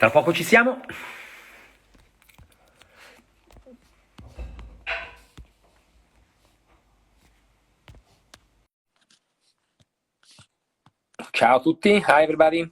Tra poco ci siamo. Ciao a tutti, hi everybody.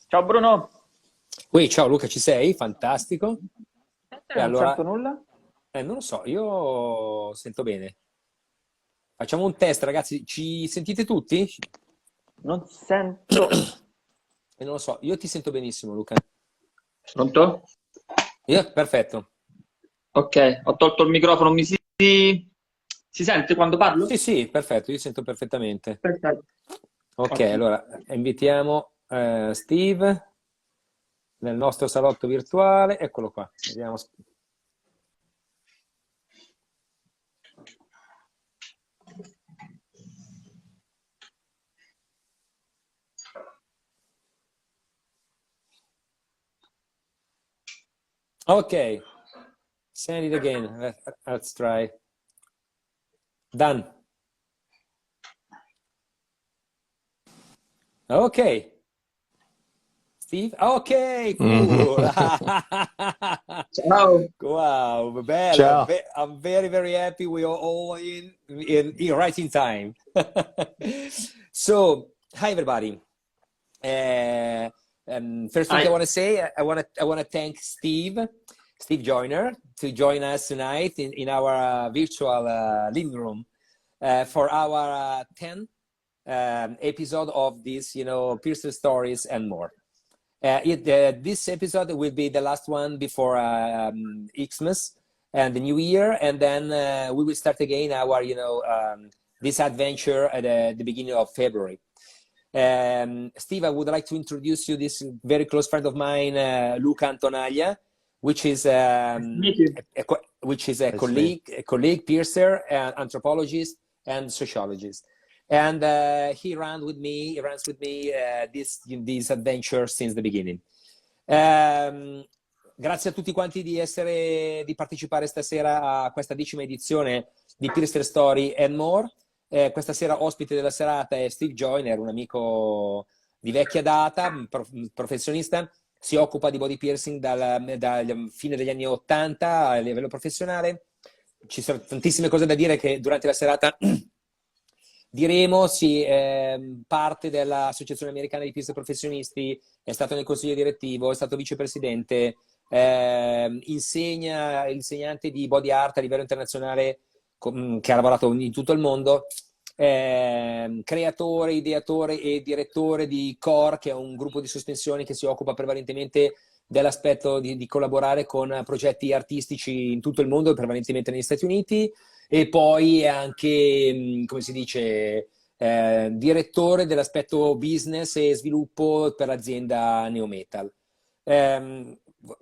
Ciao Bruno. Ui, ciao Luca, ci sei? Fantastico. E Non allora, sento nulla. non lo so, io sento bene. Facciamo un test, ragazzi. Ci sentite tutti? Non sento. E non lo so, io ti sento benissimo, Luca. Pronto? Io? Perfetto. Ok, ho tolto il microfono. Si sente quando parlo? Sì, sì, perfetto, io sento perfettamente. Perfetto. Ok, Ottimo. allora invitiamo Steve nel nostro salotto virtuale. Eccolo qua. Vediamo. Ok, send it again. Let's try. Done. Ok. Steve? Ok, cool. Ciao. Wow, bello. Ciao. I'm very, very happy we are all in right in time. So, hi everybody. First thing I Hi. want to say, I want to thank Steve Joyner, to join us tonight in our virtual living room for our 10th episode of this, Pierce Stories and more. This episode will be the last one before Xmas and the New Year, and then we will start again our, this adventure at the beginning of February. Steve, I would like to introduce you this very close friend of mine, Luca Antonaglia, which is Meet you. a colleague, piercer, anthropologist, and sociologist. And he runs with me this adventure since the beginning. Grazie a tutti quanti di partecipare stasera a questa 10ª edizione di Piercer Story and More. Questa sera ospite della serata è Steve Joyner, un amico di vecchia data, professionista, si occupa di body piercing dal fine degli anni 80 a livello professionale. Ci sono tantissime cose da dire che durante la serata diremo. Parte dell'Associazione Americana di Piercer Professionisti, è stato nel consiglio direttivo, è stato vicepresidente, insegnante di body art a livello internazionale, che ha lavorato in tutto il mondo, creatore, ideatore e direttore di CORE, che è un gruppo di sospensioni che si occupa prevalentemente dell'aspetto di collaborare con progetti artistici in tutto il mondo, prevalentemente negli Stati Uniti, e poi è anche, come si dice, direttore dell'aspetto business e sviluppo per l'azienda Neometal.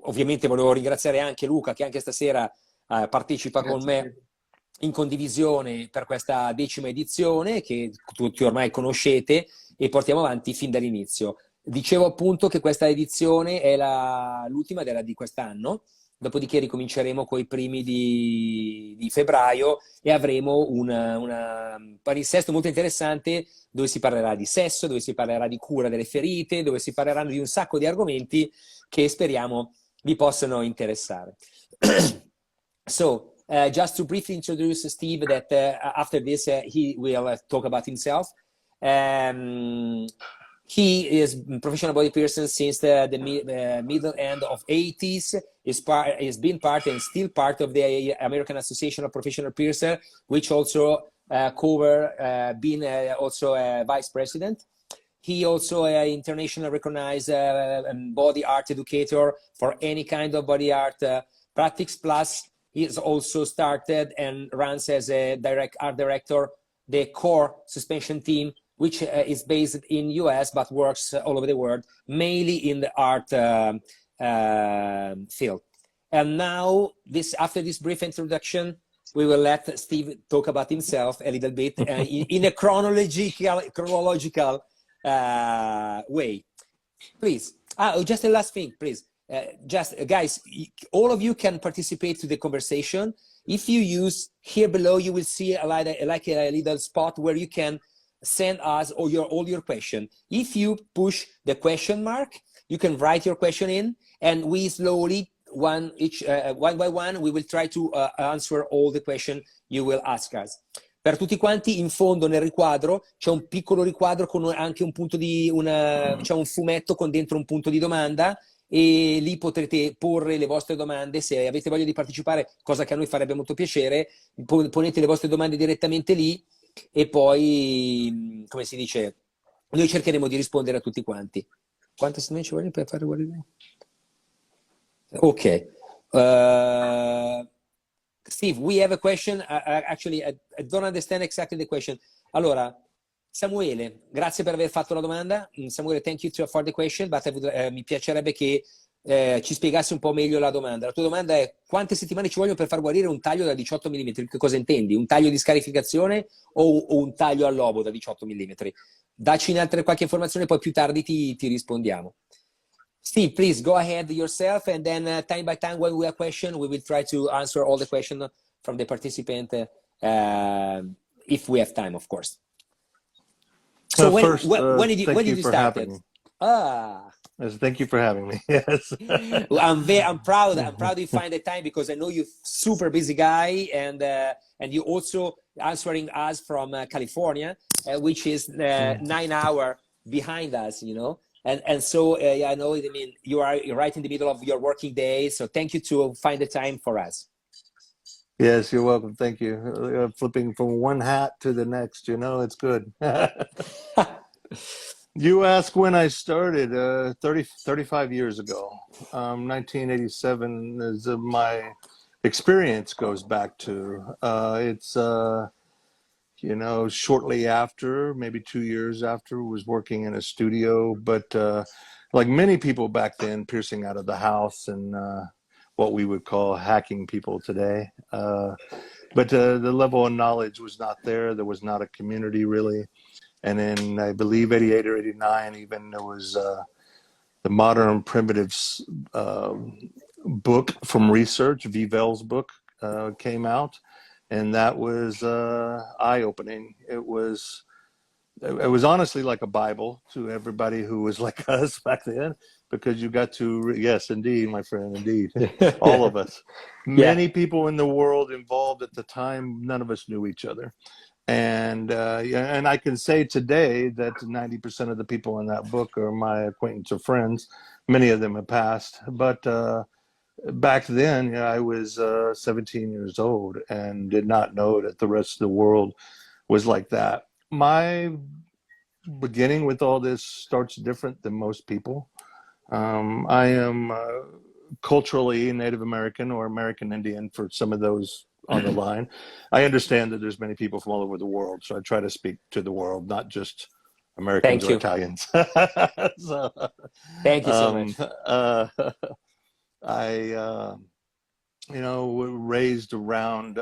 Ovviamente volevo ringraziare anche Luca, che anche stasera partecipa con me in condivisione per questa 10ª edizione, che tutti ormai conoscete e portiamo avanti fin dall'inizio. Dicevo appunto che questa edizione è l'ultima di quest'anno, dopodiché ricominceremo con i primi di febbraio e avremo un palinsesto molto interessante dove si parlerà di sesso, dove si parlerà di cura delle ferite, dove si parleranno di un sacco di argomenti che speriamo vi possano interessare. So, Just to briefly introduce Steve, that after this he will talk about himself. He is a professional body person since the middle end of 80s. Is been part and still part of the American Association of Professional Piercer, which also being also a vice president. He also an international recognized body art educator for any kind of body art practice. Plus, he has also started and runs as a art director the core suspension team, which is based in US but works all over the world, mainly in the art field. And now, after this brief introduction, we will let Steve talk about himself a little bit in a chronological way. Please. Just a last thing, please. Guys, all of you can participate to the conversation. If you use here below, you will see a little spot where you can send us all your question. If you push the question mark, you can write your question in, and we slowly one by one we will try to answer all the question you will ask us. Per tutti quanti, in fondo nel riquadro c'è un piccolo riquadro con anche un punto diciamo un fumetto con dentro un punto di domanda, e lì potrete porre le vostre domande. Se avete voglia di partecipare, cosa che a noi farebbe molto piacere, ponete le vostre domande direttamente lì, e poi, come si dice, noi cercheremo di rispondere a tutti quanti. Quante settimane ci vogliono per fare guarire? Ok. Steve, we have a question. Actually, I don't understand exactly the question. Allora, Samuele, grazie per aver fatto la domanda. Samuele, thank you for the question, but mi piacerebbe che ci spiegassi un po' meglio la domanda. La tua domanda è: quante settimane ci vogliono per far guarire un taglio da 18 mm? Che cosa intendi? Un taglio di scarificazione o un taglio al lobo da 18 mm? Dacci qualche informazione, poi più tardi ti rispondiamo. Steve, please go ahead yourself, and then time by time when we have questions, we will try to answer all the questions from the participant if we have time, of course. So when did you start it? Yes, thank you for having me. Yes. I'm proud you find the time, because I know you're super busy guy, and you also answering us from California, which is 9 hours behind us, you know. And so I know, I mean, you're right in the middle of your working day, so thank you to find the time for us. Yes, you're welcome. Thank you. Flipping from one hat to the next, you know, it's good. You asked when I started, 35 years ago. 1987 is my experience goes back to. It's, you know, shortly after, maybe 2 years after, was working in a studio. But like many people back then, piercing out of the house and what we would call hacking people today. But the level of knowledge was not there. There was not a community really. And in, I believe, 88 or 89, even there was the Modern Primitives book from research, Vivell's book came out. And that was eye-opening. It was honestly like a Bible to everybody who was like us back then, because you got to, yes, indeed, my friend, indeed, all of us. Yeah. Many people in the world involved at the time, none of us knew each other. And and I can say today that 90% of the people in that book are my acquaintance or friends. Many of them have passed, but back then, I was 17 years old and did not know that the rest of the world was like that. My beginning with all this starts different than most people. I am culturally Native American or American Indian for some of those on the line. I understand that there's many people from all over the world, so I try to speak to the world, not just Americans or Italians. So, thank you so much. I, you know, raised around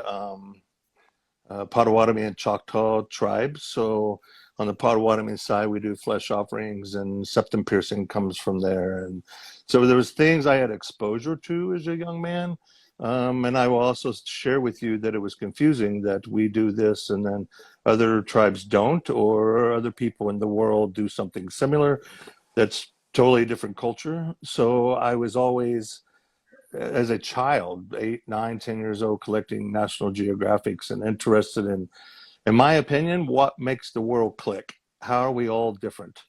Potawatomi and Choctaw tribes. So on the Potawatomi side, we do flesh offerings, and septum piercing comes from there. And so there was things I had exposure to as a young man. And I will also share with you that it was confusing that we do this and then other tribes don't, or other people in the world do something similar that's totally different culture. So I was always as a child, 8, 9, 10 years old, collecting National Geographics and interested in my opinion, what makes the world click? How are we all different?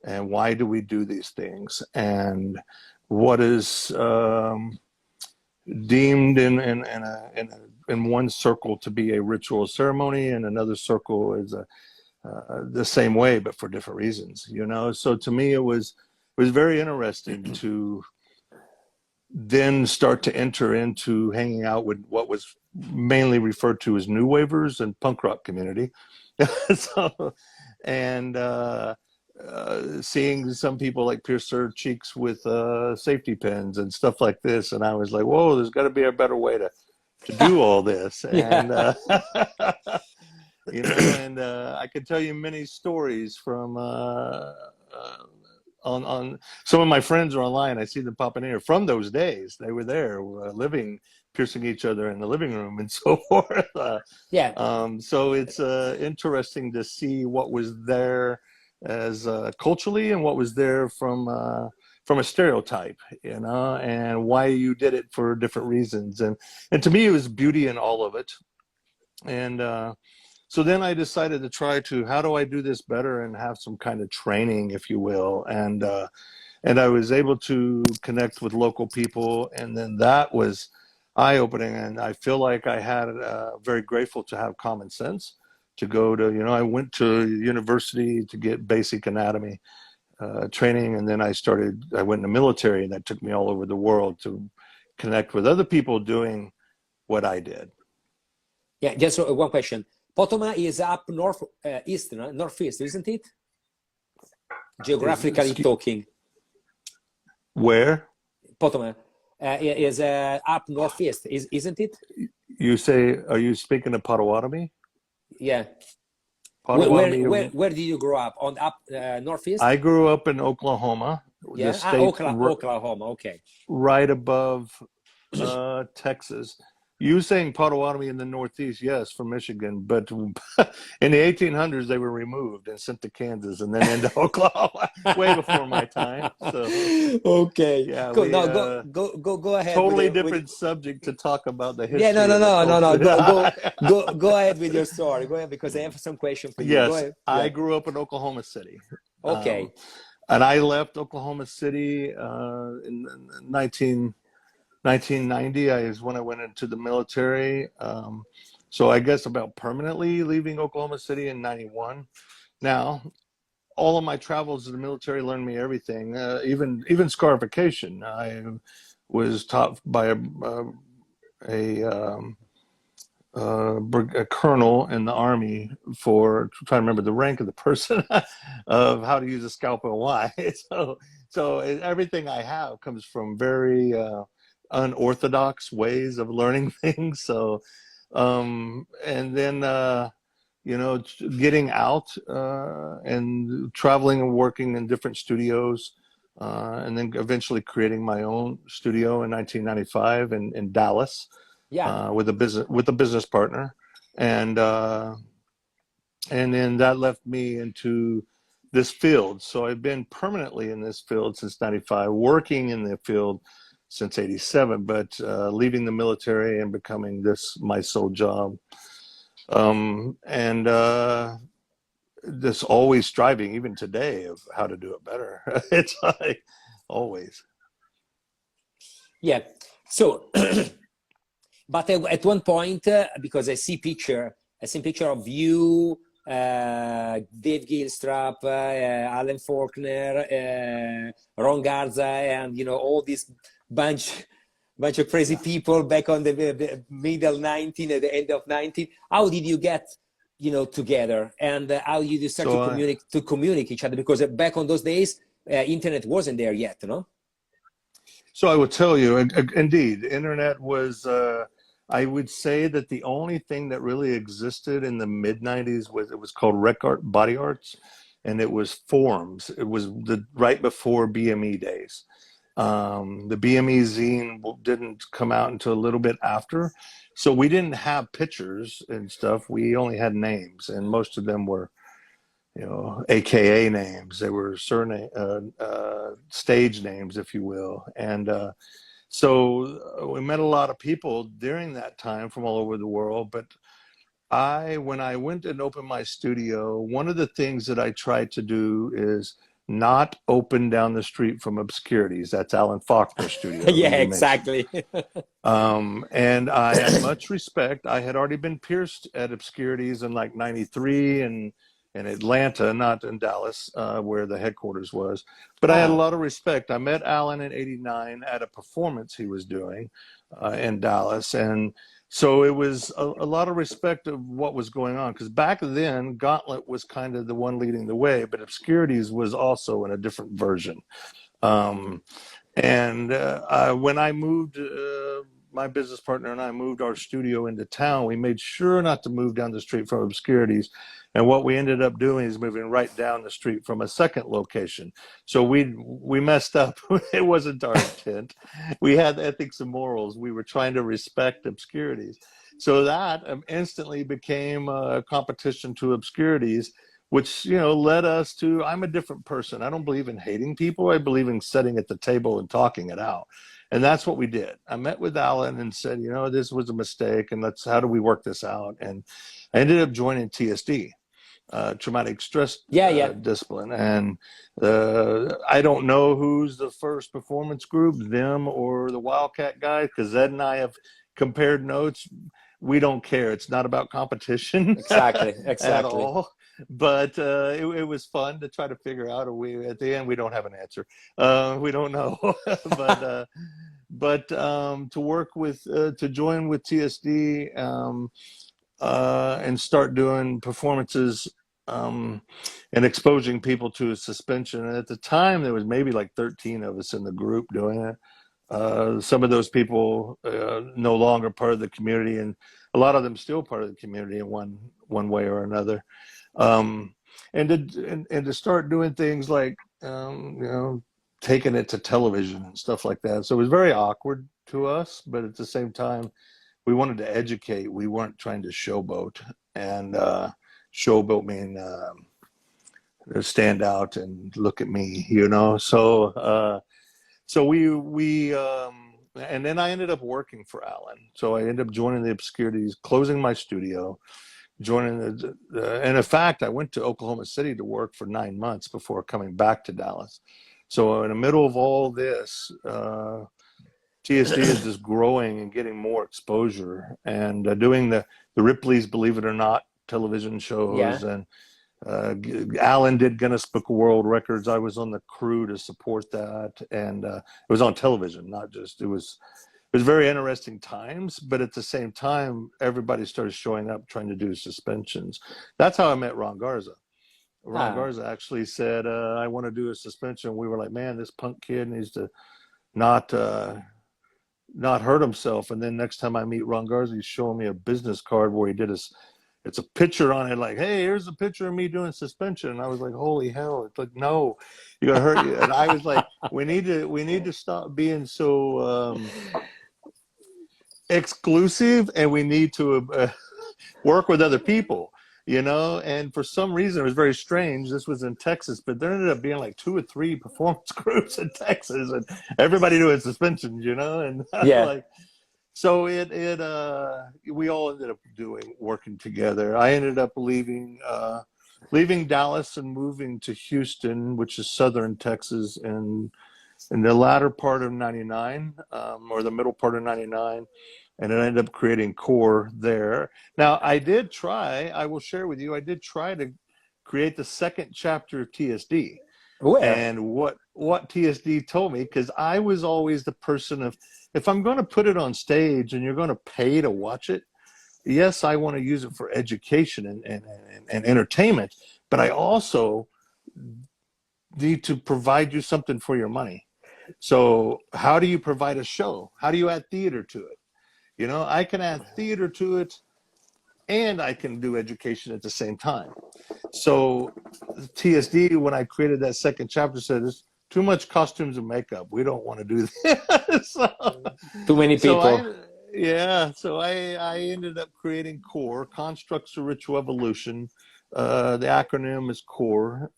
And why do we do these things? And what is deemed in one circle to be a ritual ceremony, and another circle is the same way, but for different reasons, you know? So to me, it was very interesting to then start to enter into hanging out with what was mainly referred to as new wavers and punk rock community. So, and seeing some people like pierce their cheeks with safety pins and stuff like this, and I was like, whoa, there's got to be a better way to do all this. And you know, and I could tell you many stories from on some of my friends are online. I see them popping in here from those days. They were there, living, piercing each other in the living room and so forth. So it's interesting to see what was there as culturally, and what was there from a stereotype, you know, and why you did it for different reasons. And to me, it was beauty in all of it. And so then I decided to try to, how do I do this better and have some kind of training, if you will. And I was able to connect with local people, and then that was eye-opening. And I feel like I had very grateful to have common sense to go to, you know, I went to university to get basic anatomy training, and then I went in the military, and that took me all over the world to connect with other people doing what I did. Yeah, just one question. Potoma is up northeast, isn't it? Geographically talking. Where? Potoma is up northeast, isn't it? You say, are you speaking of Potawatomi? Yeah. Potawatomi. Where did you grow up? On up northeast? I grew up in Oklahoma. Yeah, the state, Oklahoma. Okay. Right above Texas. You saying Potawatomi in the Northeast, yes, from Michigan, but in the 1800s they were removed and sent to Kansas and then into Oklahoma, way before my time. So okay, yeah, cool. No, go ahead. Totally different subject to talk about the history. Yeah, no. Go ahead with your story. Go ahead, because I have some question for you. Yes, go ahead. I grew up in Oklahoma City. Okay. And I left Oklahoma City in 1990 is when I went into the military. So I guess about permanently leaving Oklahoma City in 91. Now, all of my travels to the military learned me everything, even scarification. I was taught by a colonel in the Army for trying to remember the rank of the person of how to use a scalpel and why. So everything I have comes from very unorthodox ways of learning things. So and then you know, getting out and traveling and working in different studios, and then eventually creating my own studio in 1995 in Dallas. Yeah. With a business partner, and then that left me into this field. So I've been permanently in this field since 95, working in the field since 87, but leaving the military and becoming this my sole job. And this always striving, even today, of how to do it better. It's like always. Yeah. So, but at one point, because I see picture of you, Dave Gilstrap, Alan Faulkner, Ron Garza, and you know, all this bunch of crazy people back on the middle 19 at the end of 19. How did you get, you know, together, and how did you start to communicate each other? Because back on those days, internet wasn't there yet, no? So I will tell you, indeed, internet was, I would say that the only thing that really existed in the mid-90s was, it was called Rec Art Body Arts, and it was forums. It was right before BME days. The BME zine didn't come out until a little bit after. So we didn't have pictures and stuff. We only had names, and most of them were, you know, AKA names. They were stage names, if you will. And So we met a lot of people during that time from all over the world. But when I went and opened my studio, one of the things that I tried to do is not open down the street from Obscurities. That's Alan Faulkner's studio, who Yeah, you mentioned. exactly. And I had much respect. I had already been pierced at Obscurities in like '93 and in Atlanta, not in Dallas, where the headquarters was. But I had a lot of respect. I met Alan in '89 at a performance he was doing in Dallas. And so it was a lot of respect of what was going on. Because back then, Gauntlet was kind of the one leading the way, but Obscurities was also in a different version. And when I moved, my business partner and I moved our studio into town, we made sure not to move down the street from Obscurities. And what we ended up doing is moving right down the street from a second location. So we messed up. It wasn't our intent. We had ethics and morals. We were trying to respect Obscurities. So that instantly became a competition to Obscurities, which, you know, led us to, I'm a different person. I don't believe in hating people. I believe in sitting at the table and talking it out. And that's what we did. I met with Alan and said, you know, this was a mistake, and how do we work this out? And I ended up joining TSD, traumatic stress discipline. And I don't know who's the first performance group, them or the Wildcat guy, because Ed and I have compared notes. We don't care. It's not about competition. Exactly. At all. But it was fun to try to figure out. At the end, we don't have an answer. We don't know. but to work with, to join with TSD and start doing performances and exposing people to a suspension. And at the time, there was maybe like 13 of us in the group doing it. Some of those people no longer part of the community, and a lot of them still part of the community in one way or another. And to start doing things like you know, taking it to television and stuff like that. So it was very awkward to us, but at the same time, we wanted to educate. We weren't trying to showboat, and showboat mean stand out and look at me, you know. So we and then I ended up working for Alan. So I ended up joining the Obscurities, closing my studio, joining and in fact, I went to Oklahoma City to work for 9 months before coming back to Dallas. So in the middle of all this, TSD is just growing and getting more exposure, and doing the Ripley's Believe It or Not television shows. And Alan did Guinness Book of World Records. I was on the crew to support that, and it was on television, not just, it was very interesting times. But at the same time, everybody started showing up trying to do suspensions. That's how I met Ron Garza. Ron Garza actually said, I want to do a suspension. We were like, man, this punk kid needs to not hurt himself. And then next time I meet Ron Garza, he's showing me a business card where he did it's a picture on it, like, hey, here's a picture of me doing suspension. And I was like, holy hell. It's like, no, you're gonna hurt you. And I was like, we need to stop being so exclusive, and we need to work with other people, you know. And for some reason, it was very strange. This was in Texas, but there ended up being like 2 or 3 performance groups in Texas, and everybody doing suspensions, you know. And like, so we all ended up working together. I ended up leaving Dallas and moving to Houston, which is southern Texas, in the latter part of '99, or the middle part of '99. And it ended up creating Core there. Now, I will share with you, I did try to create the second chapter of TSD. And what TSD told me, because I was always the person of, if I'm going to put it on stage and you're going to pay to watch it, yes, I want to use it for education and entertainment, but I also need to provide you something for your money. So how do you provide a show? How do you add theater to it? You know, I can add theater to it, and I can do education at the same time. So TSD, when I created that second chapter, said there's too much costumes and makeup. We don't want to do this. Too many people. So I ended up creating Core, Constructs of Ritual Evolution. The acronym is Core.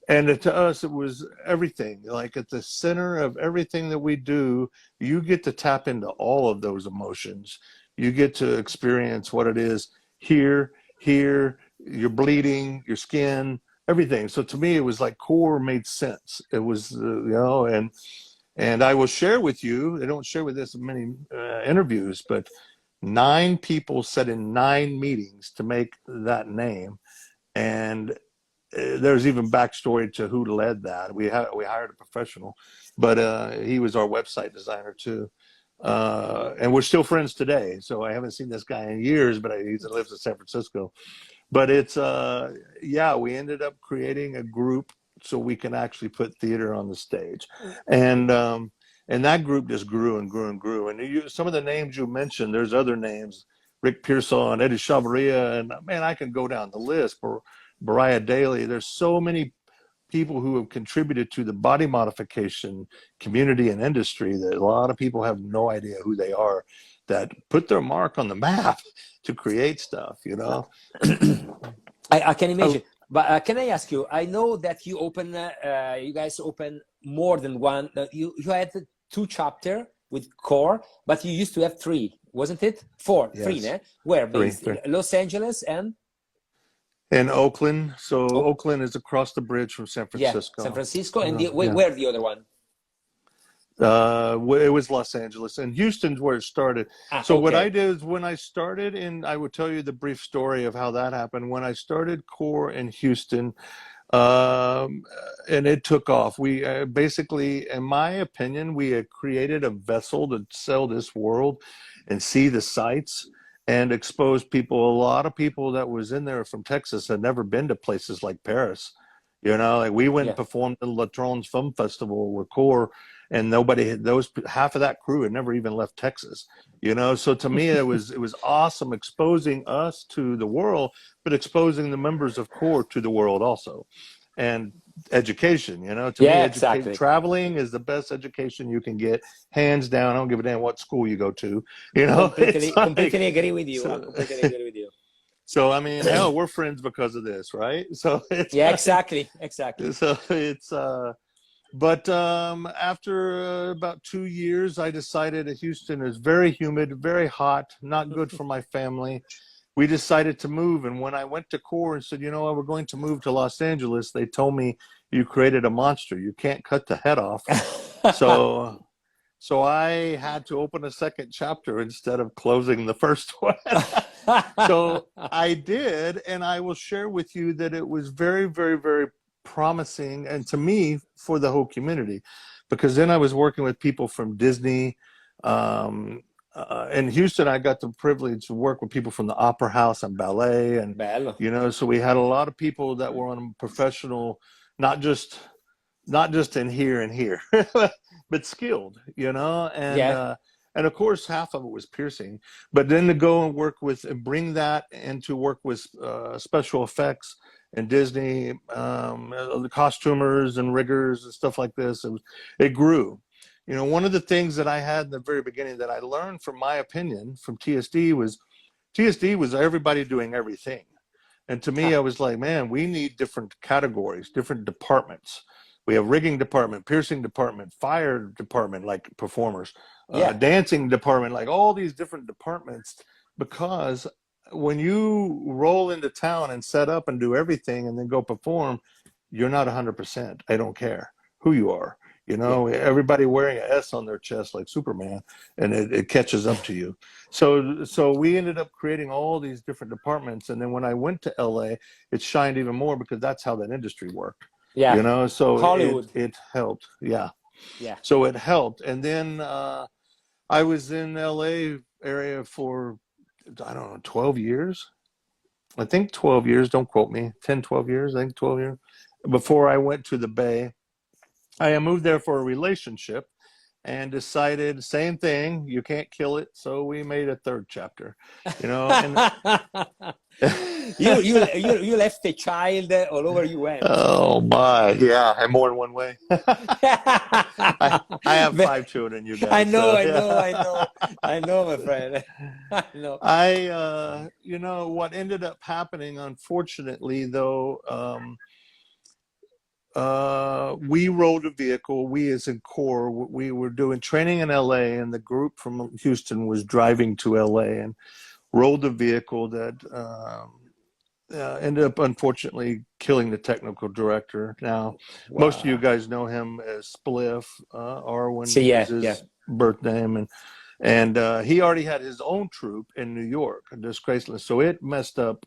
And to us, it was everything. Like at the center of everything that we do, you get to tap into all of those emotions. You get to experience what it is here, you're bleeding, your skin, everything. So to me, it was like core made sense. It was, and I will share with you, I don't share with this in many interviews, but 9 people said in 9 meetings to make that name. And there's even backstory to who led that. We hired a professional, but he was our website designer too. And we're still friends today. So I haven't seen this guy in years, but he lives in San Francisco. But it's yeah, we ended up creating a group so we can actually put theater on the stage, and that group just grew and grew and grew. And some of the names you mentioned, there's other names, Rick Pearsall, Eddie Chavaria, and man, I can go down the list. Mariah Daly. There's so many people who have contributed to the body modification community and industry that a lot of people have no idea who they are, that put their mark on the map to create stuff, you know. I can imagine. But can I ask you, I know that you guys open more than one. You had 2 chapters with core, but you used to have 3, wasn't it? 4, Yes. 3, né? Where based? Three. Los Angeles and? In Oakland. So Oakland is across the bridge from San Francisco. Yeah, San Francisco. And where the other one? It was Los Angeles, and Houston's where it started. So what I did is when I started, and I would tell you the brief story of how that happened. When I started core in Houston, and it took off. We basically, in my opinion, we had created a vessel to sell this world and see the sights and expose people. A lot of people that was in there from Texas had never been to places like Paris. You know, like we went and performed in Latron's Film Festival with core, and half of that crew had never even left Texas. You know, so to me it was awesome exposing us to the world, but exposing the members of core to the world also. And education, you know, to me, exactly. Traveling is the best education you can get, hands down. I don't give a damn what school you go to, you know. Completely agree with you. I completely agree with you. So I mean, hell, we're friends because of this, right? So it's exactly. So it's but after about 2 years, I decided that Houston is very humid, very hot, not good for my family. We decided to move, and when I went to core and said, you know what, we're going to move to Los Angeles, they told me, you created a monster, you can't cut the head off. So I had to open a second chapter instead of closing the first one. So I did, and I will share with you that it was very, very, very promising, and to me, for the whole community, because then I was working with people from Disney. In Houston, I got the privilege to work with people from the Opera House and ballet, and you know, so we had a lot of people that were on professional, not just in here and here, but skilled, you know, and of course half of it was piercing, but then to go and work with and bring that and to work with special effects and Disney, the costumers and riggers and stuff like this, it grew. You know, one of the things that I had in the very beginning that I learned from my opinion from TSD was everybody doing everything. And to me, I was like, man, we need different categories, different departments. We have rigging department, piercing department, fire department, like performers, dancing department, like all these different departments, because when you roll into town and set up and do everything and then go perform, you're not 100%. I don't care who you are. You know, everybody wearing an S on their chest like Superman, and it catches up to you. So we ended up creating all these different departments. And then when I went to LA, it shined even more because that's how that industry worked. Yeah. You know, so Hollywood. It helped. Yeah. Yeah. So it helped. And then I was in LA area for, I don't know, 12 years. I think 12 years. Don't quote me. 10, 12 years. I think 12 years. Before I went to the Bay. I moved there for a relationship and decided same thing, you can't kill it, so we made a third chapter, you know. And you left a child all over you went. Oh my, yeah, and more than one way. I have 5 children, you guys. I know, my friend. I know. You know what ended up happening, unfortunately, though, we rode a vehicle. We, as in core, we were doing training in LA, and the group from Houston was driving to LA and rode a vehicle that ended up unfortunately killing the technical director. Now, most of you guys know him as Spliff. Arwen So, was yeah. his birth name, and he already had his own troupe in New York, Disgraceless. So it messed up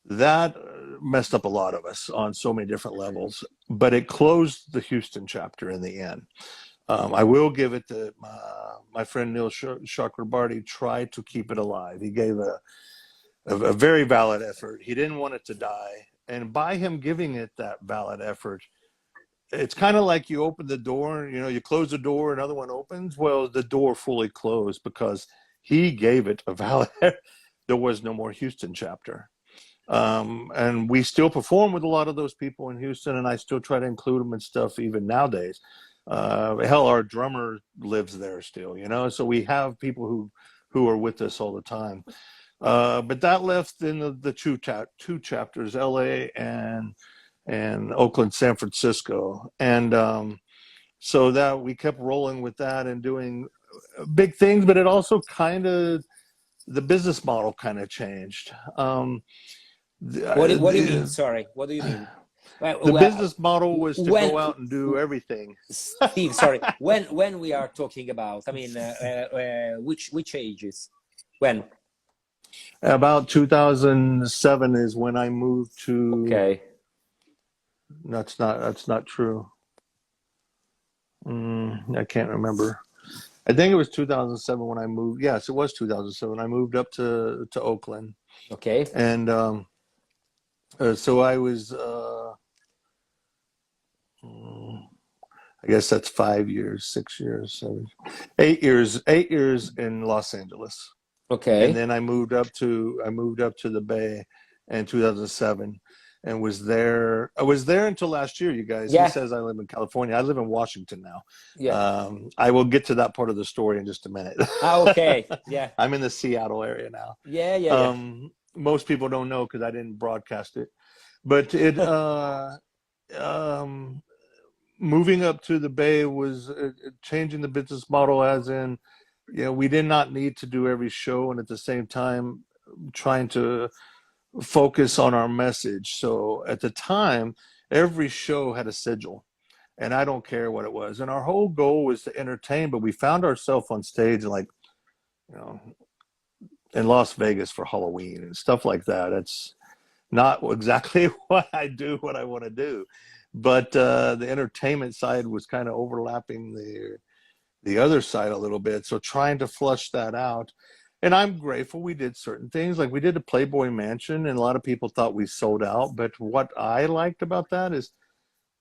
that messed up a lot of us on so many different levels. But it closed the Houston chapter in the end. I will give it to my friend Neil Chakrabarty tried to keep it alive. He gave a very valid effort. He didn't want it to die. And by him giving it that valid effort, it's kind of like you open the door, you know, you close the door, another one opens. Well, the door fully closed because he gave it a valid there was no more Houston chapter. And we still perform with a lot of those people in Houston, and I still try to include them in stuff even nowadays. Hell, our drummer lives there still, you know, so we have people who are with us all the time. But that left in the two chapters, LA and Oakland, San Francisco. And so that we kept rolling with that and doing big things, but it also kind of, the business model kind of changed. What do you mean? Sorry, what do you mean? The business model was to go out and do everything. Steve, sorry. When we are talking about, I mean, which ages? When? About 2007 is when I moved to. Okay. That's not true. I can't remember. I think it was 2007 when I moved. Yes, it was 2007. I moved up to Oakland. Okay. And so I was. I guess that's 5 years, 6 years, 8 years, 8 years in Los Angeles. Okay. And then I moved up to the Bay in 2007 and was there. I was there until last year, you guys. Yeah. He says I live in California. I live in Washington now. Yeah. I will get to that part of the story in just a minute. Okay. Yeah. I'm in the Seattle area now. Yeah. Most people don't know because I didn't broadcast it. But it moving up to the Bay was changing the business model, as in, you know, we did not need to do every show, and at the same time trying to focus on our message. So at the time, every show had a sigil, and I don't care what it was. And our whole goal was to entertain, but we found ourselves on stage like, you know, in Las Vegas for Halloween and stuff like that. It's not exactly what I do, what I want to do. But the entertainment side was kind of overlapping the other side a little bit. So trying to flush that out. And I'm grateful we did certain things. Like we did a Playboy Mansion, and a lot of people thought we sold out. But what I liked about that is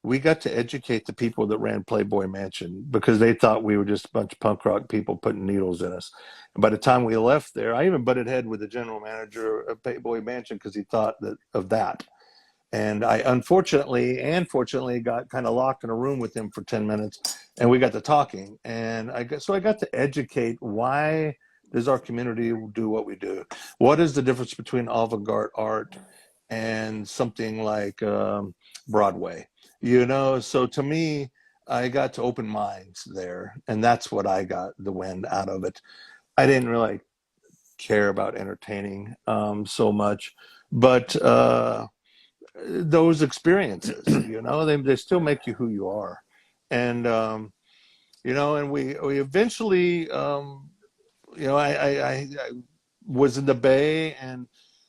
we got to educate the people that ran Playboy Mansion, because they thought we were just a bunch of punk rock people putting needles in us. And by the time we left there, I even butted head with the general manager of Playboy Mansion because he thought of that. And I unfortunately and fortunately got kind of locked in a room with him for 10 minutes, and we got to talking. And I got to educate, why does our community do what we do? What is the difference between avant-garde art and something like Broadway? You know, so to me, I got to open minds there, and that's what I got the wind out of it. I didn't really care about entertaining so much, but those experiences, you know, they still make you who you are. And you know, and we eventually, you know, I was in the Bay and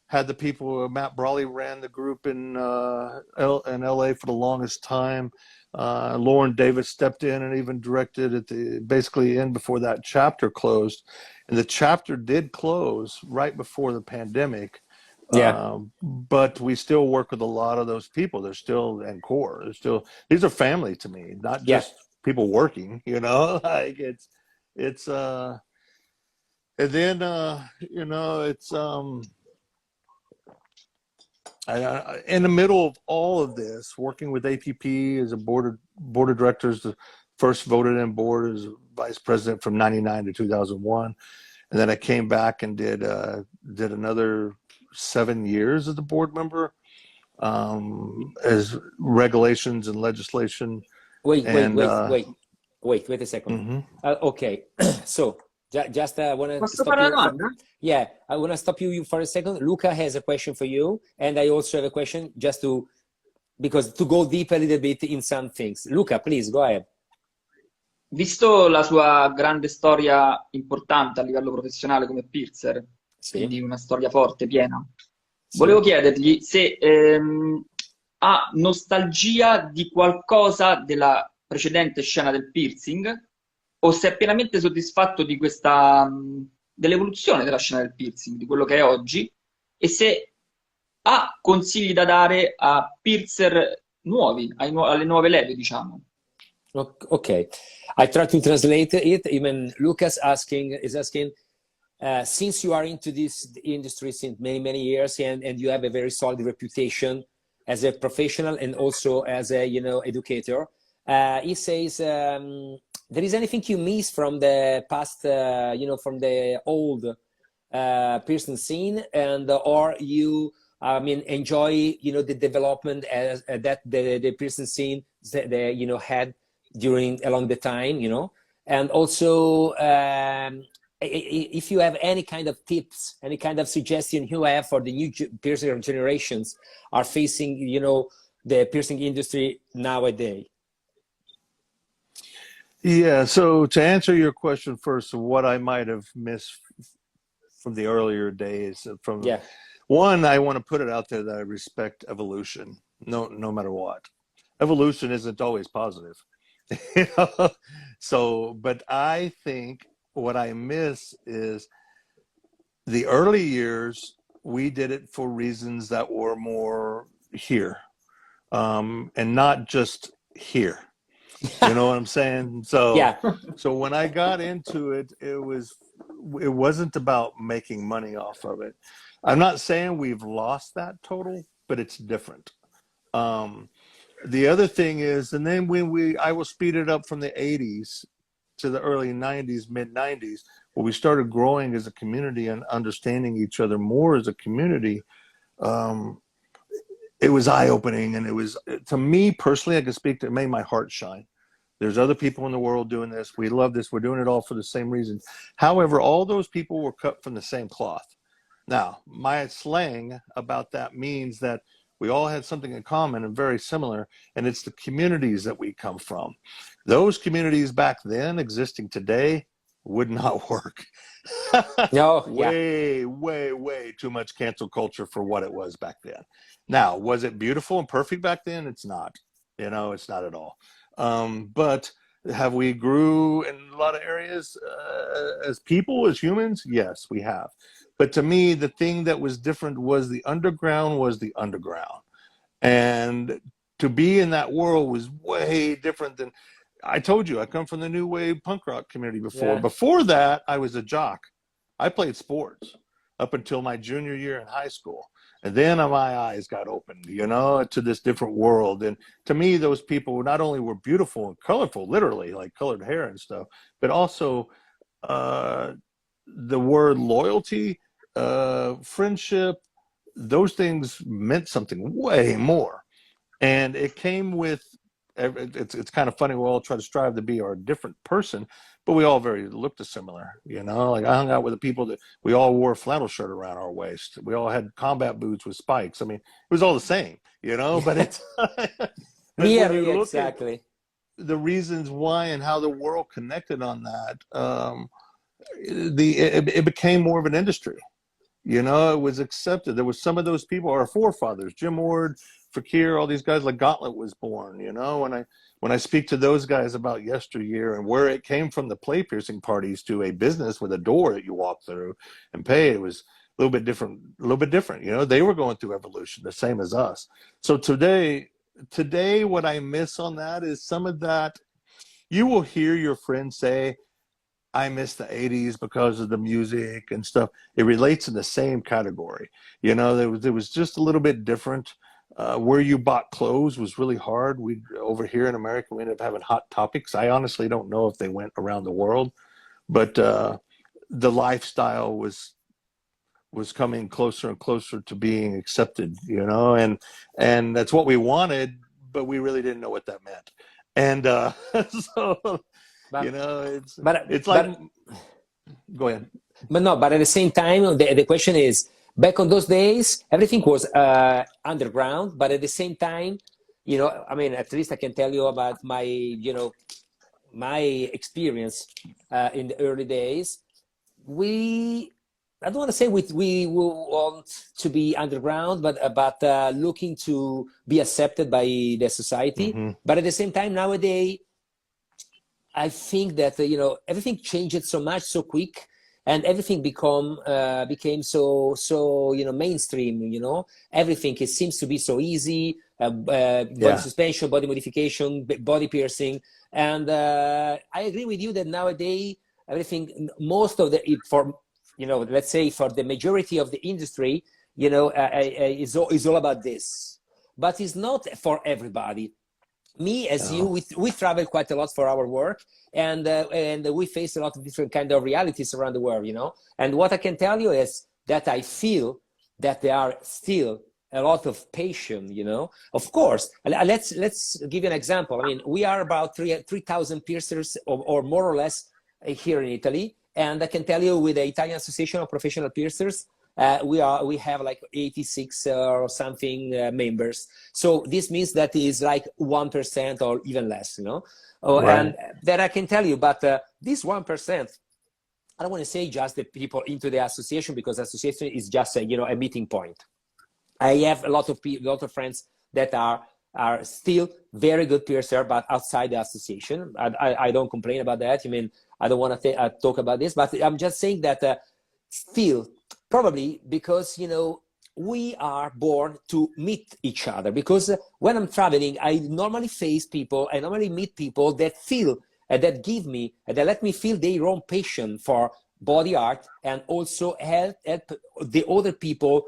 had the people. Matt Brawley ran the group in LA for the longest time. Lauren Davis stepped in and even directed at the basically end before that chapter closed. And the chapter did close right before the pandemic. Yeah. But we still work with a lot of those people. They're still in core. They're still, these are family to me, not just people working, you know, like it's and then you know, it's in the middle of all of this, working with APP as a board of directors, the first voted in board as vice president from 99 to 2001. And then I came back and did another 7 years as a board member. as regulations and legislation. Wait, wait, And wait, wait, wait a second. mhm. Okay, so just want to Posso stop fare la you. domanda? Yeah, I want to stop you for a second. Luca has a question for you, and I also have a question just to because to go deep a little bit in some things. Luca, please go ahead. Visto la sua grande storia importante a livello professionale come piercer, Sì, quindi una storia forte, piena, sì. volevo chiedergli se ha nostalgia di qualcosa della precedente scena del piercing o se è pienamente soddisfatto di questa, dell'evoluzione della scena del piercing, di quello che è oggi, e se ha consigli da dare a piercer nuovi, alle nuove leve, diciamo. Okay, I try to translate it. Even Lucas is asking, since you are into this industry since many years and you have a very solid reputation as a professional and also as a educator, he says, there is anything you miss from the past, from the old person scene, and or you, I mean, enjoy the development as that the person scene had during along the time, and also if you have any kind of tips, any kind of suggestion you have for the new piercing generations are facing, the piercing industry nowadays. Yeah, so to answer your question first, what I might have missed from the earlier days, Yeah. one, I want to put it out there that I respect evolution, no matter what. Evolution isn't always positive. You know? So, but I think what I miss is the early years, we did it for reasons that were more here, and not just here. You know what I'm saying? So, Yeah. so when I got into it, it wasn't about making money off of it. I'm not saying we've lost that total, but it's different. Um, the other thing is, and then I will speed it up from the 80s to the early 90s, mid 90s, where we started growing as a community and understanding each other more as a community. Um, it was eye opening, and it was, to me personally, I can speak to, it made my heart shine. There's other people in the world doing this. We love this. We're doing it all for the same reasons. However, all those people were cut from the same cloth. Now, my slang about that means that we all had something in common and very similar, and it's the communities that we come from. Those communities back then existing today would not work. No, yeah. Way too much cancel culture for what it was back then. Now, was it beautiful and perfect back then? It's not. It's not at all. But have we grew in a lot of areas as people, as humans? Yes, we have. But to me, the thing that was different was the underground was the underground. And to be in that world was way different than, I told you, I come from the new wave punk rock community before. Yeah. Before that, I was a jock. I played sports up until my junior year in high school. And then my eyes got opened, to this different world. And to me, those people not only were beautiful and colorful, literally, like colored hair and stuff, but also the word loyalty, friendship, those things meant something way more. And it came with, it's kind of funny, we all try to strive to be our different person, but we all very looked similar, like I hung out with the people that we all wore a flannel shirt around our waist. We all had combat boots with spikes. I mean, it was all the same, but it's, but Yeah, when you look exactly. at the reasons why and how the world connected on that, it became more of an industry. It was accepted. There was some of those people, our forefathers, Jim Ward, Fakir, all these guys, like Gauntlet was born. When I speak to those guys about yesteryear and where it came from, the play piercing parties to a business with a door that you walk through and pay, it was a little bit different. They were going through evolution, the same as us. So today, what I miss on that is some of that. You will hear your friends say, I miss the 80s because of the music and stuff. It relates in the same category. There was just a little bit different. Where you bought clothes was really hard. Over here in America, we ended up having Hot Topics. I honestly don't know if they went around the world, but the lifestyle was was coming closer and closer to being accepted, you know, and that's what we wanted, but we really didn't know what that meant. And so, but you know, but it's like, but go ahead. but no, but at the same time, the question is, back on those days, everything was underground, but at the same time, you know, I mean, at least I can tell you about my, you know, my experience in the early days. I don't want to say we want to be underground, but looking to be accepted by the society. Mm-hmm. But at the same time, nowadays, I think that you know, everything changed so much so quick, and everything became so you know, mainstream. You know, everything, it seems to be so easy. Body suspension, body modification, body piercing, and I agree with you that nowadays everything, most of the, for, you know, let's say for the majority of the industry, you know, is all about this, but it's not for everybody. Me as you, we travel quite a lot for our work, and we face a lot of different kind of realities around the world, you know. And what I can tell you is that I feel that there are still a lot of patients, you know. Of course, let's give you an example. I mean, we are about 3,000 piercers or more or less here in Italy, and I can tell you, with the Italian Association of Professional Piercers, we have like 86 or something members. So this means that is like 1% or even less, you know. Right. And that I can tell you, but this 1%, I don't want to say just the people into the association, because association is just a, you know, a meeting point. I have a lot of friends that are still very good piercer, but outside the association. I don't complain about that. I mean, I don't want to talk about this, but I'm just saying that still, probably because, you know, we are born to meet each other. Because when I'm traveling, I normally meet people that feel, that give me, that let me feel their own passion for body art, and also help the other people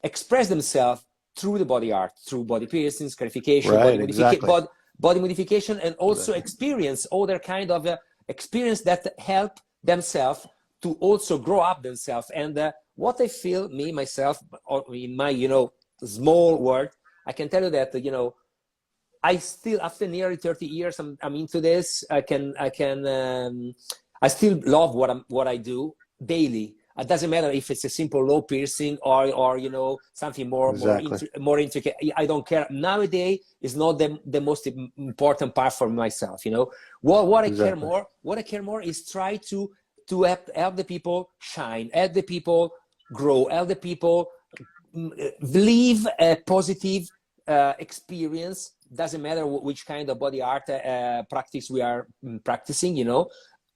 express themselves through the body art, through body piercing, scarification, Right, exactly. body modification, and also experience other kind of experience that help themselves to also grow up themselves. And what I feel, myself, or in my, you know, small world, I can tell you that, you know, I still, after nearly 30 years, I'm into this. I still love what I do daily. It doesn't matter if it's a simple low piercing or you know, something more intricate. I don't care. Nowadays is not the most important part for myself. You know, what I care more is try to help the people shine, help the people grow, help the people live a positive experience. Doesn't matter which kind of body art practice we are practicing, you know,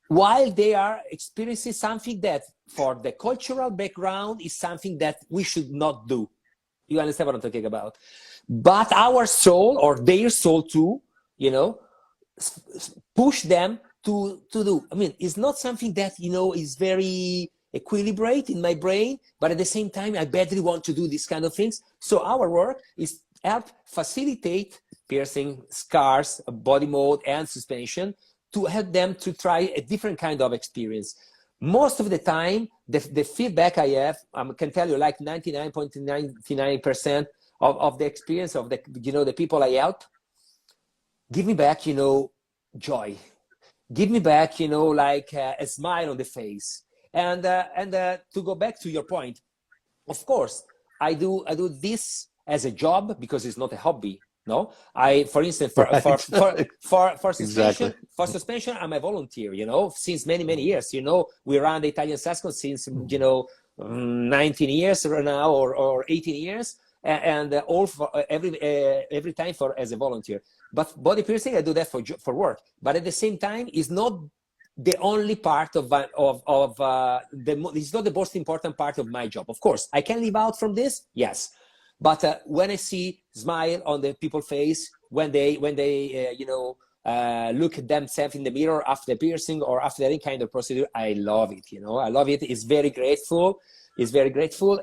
while they are experiencing something that for the cultural background is something that we should not do. You understand what I'm talking about? But our soul, or their soul too, you know, push them to do. I mean, it's not something that, you know, is very equilibrate in my brain, but at the same time, I badly want to do these kind of things. So our work is help facilitate piercing, scars, body mold, and suspension, to help them to try a different kind of experience. Most of the time, the feedback I have, I can tell you, like 99.99% of the experience of the, you know, the people I help, give me back, you know, joy. Give me back, you know, like a smile on the face. And to go back to your point, of course, I do this as a job, because it's not a hobby. No, for instance, for suspension, for suspension, I'm a volunteer. You know, since many years. You know, we run the Italian Sascon since, you know, 19 years now, or 18 years, and all for every time as a volunteer. But body piercing, I do that for work. But at the same time, it's not the only part it's not the most important part of my job. Of course, I can live out from this, yes. But when I see smile on the people's face, when they you know, look at themselves in the mirror after the piercing or after any kind of procedure, I love it. You know, I love it. It's very grateful.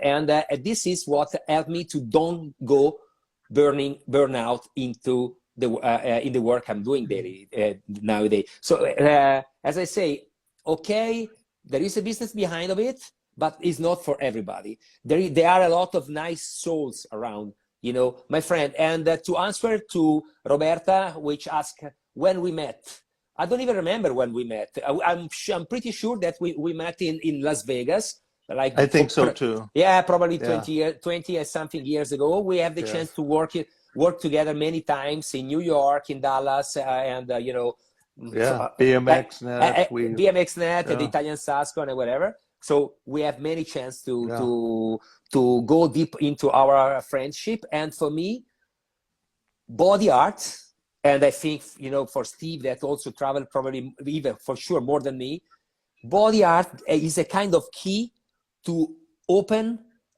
And this is what helped me to don't go burn out into the in the work I'm doing daily nowadays. So as I say, okay, there is a business behind of it. but it's not for everybody. There are a lot of nice souls around, you know, my friend. And to answer to Roberta, which asked when we met, I don't even remember when we met. I'm pretty sure that we met in Las Vegas, like I think so too. yeah, probably Yeah. 20 and something years ago. We have the Yeah. chance to work together many times in New York, in Dallas, and you know, Yeah, BMX net. BMX net, the Yeah. Italian Sasco, and whatever. So we have many chance Yeah. to go deep into our friendship. And for me, body art, and I think, you know, for Steve that also traveled probably even for sure more than me, body art is a kind of key to open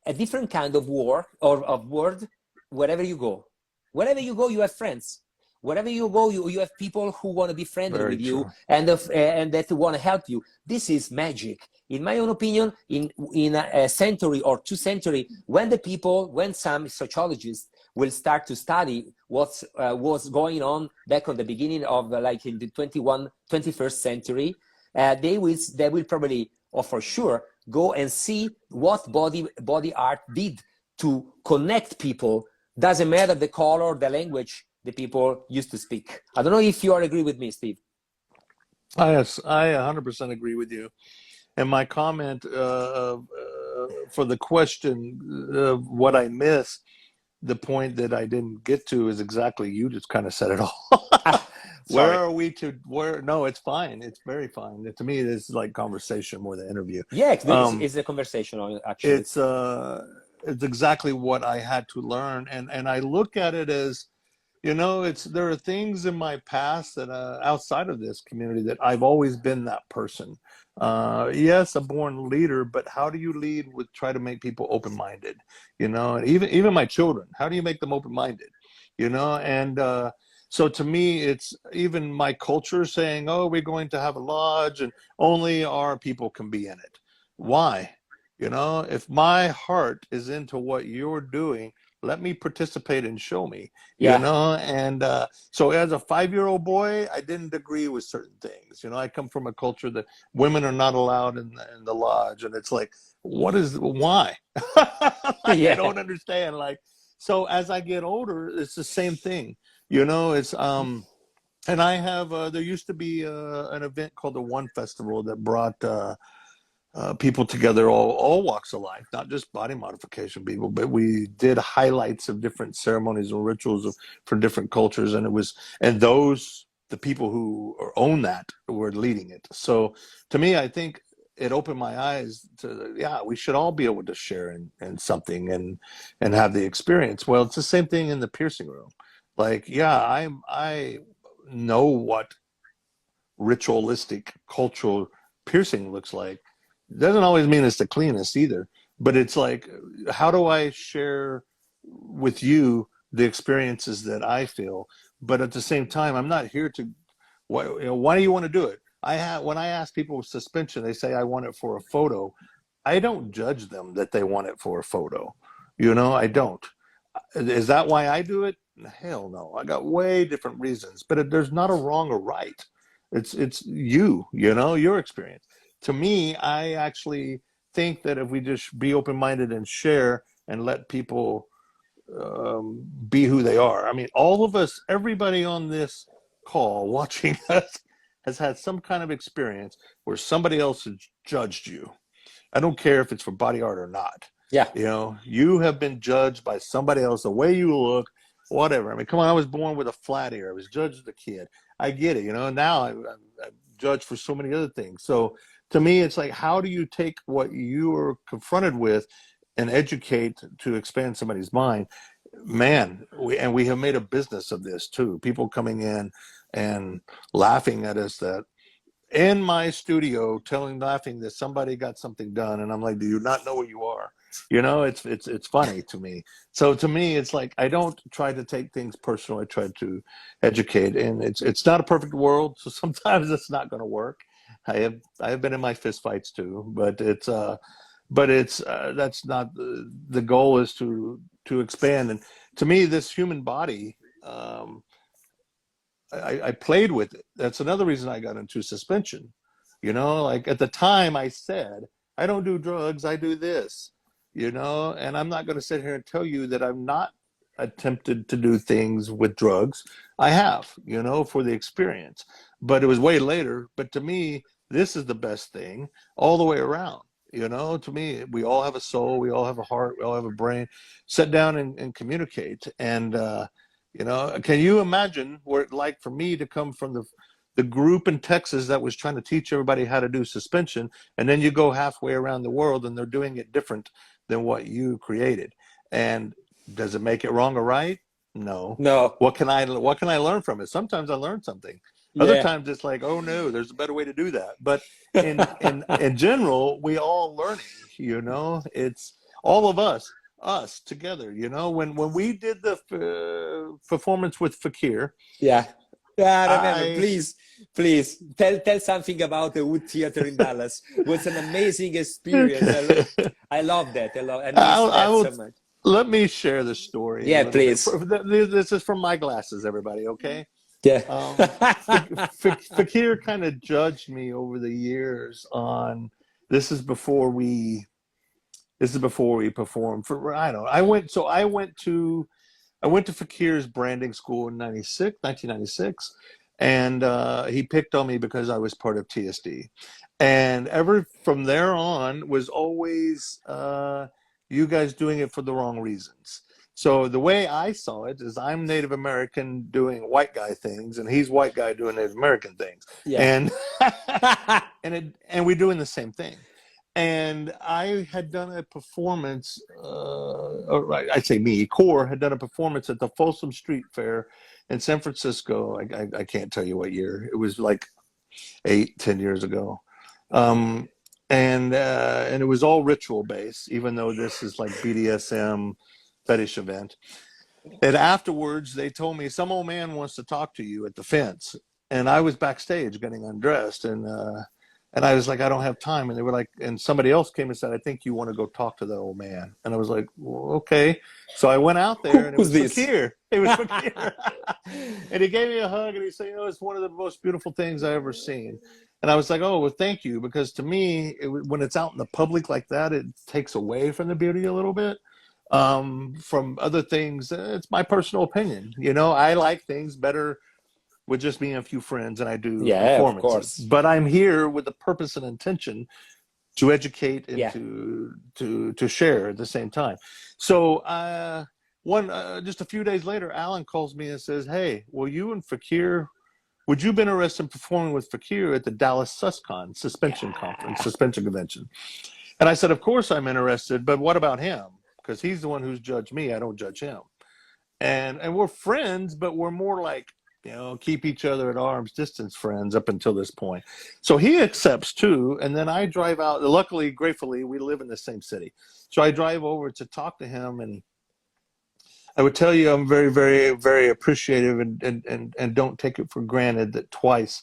a different kind of work or of world wherever you go. Wherever you go, you have friends. Wherever you go, you have people who want to be friendly Very with you true. and that want to help you. This is magic. In my own opinion, in a century or 2 centuries, when some sociologists will start to study what was going on back on the beginning of like in the 21st century, they will probably, or for sure, go and see what body art did to connect people. Doesn't matter the color, the language the people used to speak. I don't know if you agree with me, Steve. Yes, I 100% agree with you. And my comment for the question of what I miss, the point that I didn't get to is exactly, you just kind of said it all. Where are we no, it's fine. It's very fine. To me, it's like conversation more than interview. Yeah, it's a conversation actually. It's exactly what I had to learn. And I look at it as, you know, there are things in my past that outside of this community that I've always been that person. Yes, a born leader, but how do you lead with try to make people open-minded? You know, and even my children, how do you make them open-minded? You know, and so to me, it's even my culture saying, "Oh, we're going to have a lodge, and only our people can be in it." Why? You know, if my heart is into what you're doing, let me participate and show me, you know. And so as a 5-year-old boy, I didn't agree with certain things. You know, I come from a culture that women are not allowed in the lodge, and it's like, why? I don't understand. Like, so as I get older, it's the same thing, you know. It's and I have there used to be an event called the One Festival that brought people together, all walks of life, not just body modification people, but we did highlights of different ceremonies and rituals for different cultures. And the people who own that were leading it. So to me, I think it opened my eyes to, yeah, we should all be able to share in something and have the experience. Well, it's the same thing in the piercing room. Like, yeah, I know what ritualistic cultural piercing looks like. Doesn't always mean it's the cleanest either, but it's like, how do I share with you the experiences that I feel? But at the same time, I'm not here to, why do you want to do it? When I ask people with suspension, they say I want it for a photo. I don't judge them that they want it for a photo. You know, I don't. Is that why I do it? Hell no. I got way different reasons, but there's not a wrong or right. It's you know, your experience. To me, I actually think that if we just be open-minded and share and let people be who they are. I mean, all of us, everybody on this call watching us has had some kind of experience where somebody else has judged you. I don't care if it's for body art or not. Yeah. You know, you have been judged by somebody else, the way you look, whatever. I mean, come on, I was born with a flat ear. I was judged as a kid. I get it, you know. Now I'm judged for so many other things. So to me, it's like, how do you take what you are confronted with and educate to expand somebody's mind? Man, we have made a business of this too. People coming in and laughing at us that in my studio laughing that somebody got something done, and I'm like, do you not know where you are? You know, it's funny to me. So to me, it's like, I don't try to take things personal. I try to educate, and it's not a perfect world, so sometimes it's not going to work. I have been in my fist fights too, but it's that's not the goal. Is to expand. And to me, this human body, I played with it. That's another reason I got into suspension. You know, like at the time I said, I don't do drugs. I do this, you know, and I'm not going to sit here and tell you that I've not attempted to do things with drugs. I have, you know, for the experience, but it was way later. But to me, this is the best thing all the way around. You know, to me, we all have a soul, we all have a heart, we all have a brain. Sit down and communicate. And, you know, can you imagine what it like for me to come from the group in Texas that was trying to teach everybody how to do suspension, and then you go halfway around the world and they're doing it different than what you created? And does it make it wrong or right? No. No. What can I learn from it? Sometimes I learn something. Other Yeah. times it's like, oh no, there's a better way to do that. But in general, we all learning, you know. It's all of us together, you know. When we did the performance with Fakir, Yeah. Yeah, I remember. I Please tell something about the Wood Theater in Dallas. It was an amazing experience. okay. I love that. I miss I that will so much. let me share the story a Yeah, little bit. please. This is from my glasses, everybody. Okay. Yeah. Fakir kind of judged me over the years on this is before we performed for I don't know. I went to Fakir's branding school in 1996, and he picked on me because I was part of TSD. And ever from there on was always you guys doing it for the wrong reasons. So the way I saw it is I'm Native American doing white guy things, and he's white guy doing Native American things. Yeah. And and we're doing the same thing. And I had done a performance, or I'd say me, Core had done a performance at the Folsom Street Fair in San Francisco. I can't tell you what year. It was like 8-10 years ago. And it was all ritual based, even though this is like BDSM fetish event. And afterwards, they told me some old man wants to talk to you at the fence. And I was backstage getting undressed, and I was like, I don't have time. And they were like, and somebody else came and said, I think you want to go talk to that old man. And I was like, well, okay. So I went out there, and it Who's was this? Fakir. It was Fakir. And he gave me a hug, and he said, it's one of the most beautiful things I ever seen. And I was like, oh, well, thank you. Because to me, when it's out in the public like that, it takes away from the beauty a little bit. From other things, it's my personal opinion. You know, I like things better with just being a few friends than I do Yeah, of performances. course. But I'm here with the purpose and intention to educate and Yeah. to share at the same time. So just a few days later, Alan calls me and says, hey, well, you and Fakir, would you be interested in performing with Fakir at the Dallas SUSCon suspension conference, suspension convention? And I said, of course I'm interested, but what about him? Because he's the one who's judged me. I don't judge him. And we're friends, but we're more like, you know, keep each other at arm's distance friends up until this point. So he accepts too. And then I drive out. Luckily, gratefully, we live in the same city. So I drive over to talk to him. And I would tell you I'm very, very, very appreciative and don't take it for granted that twice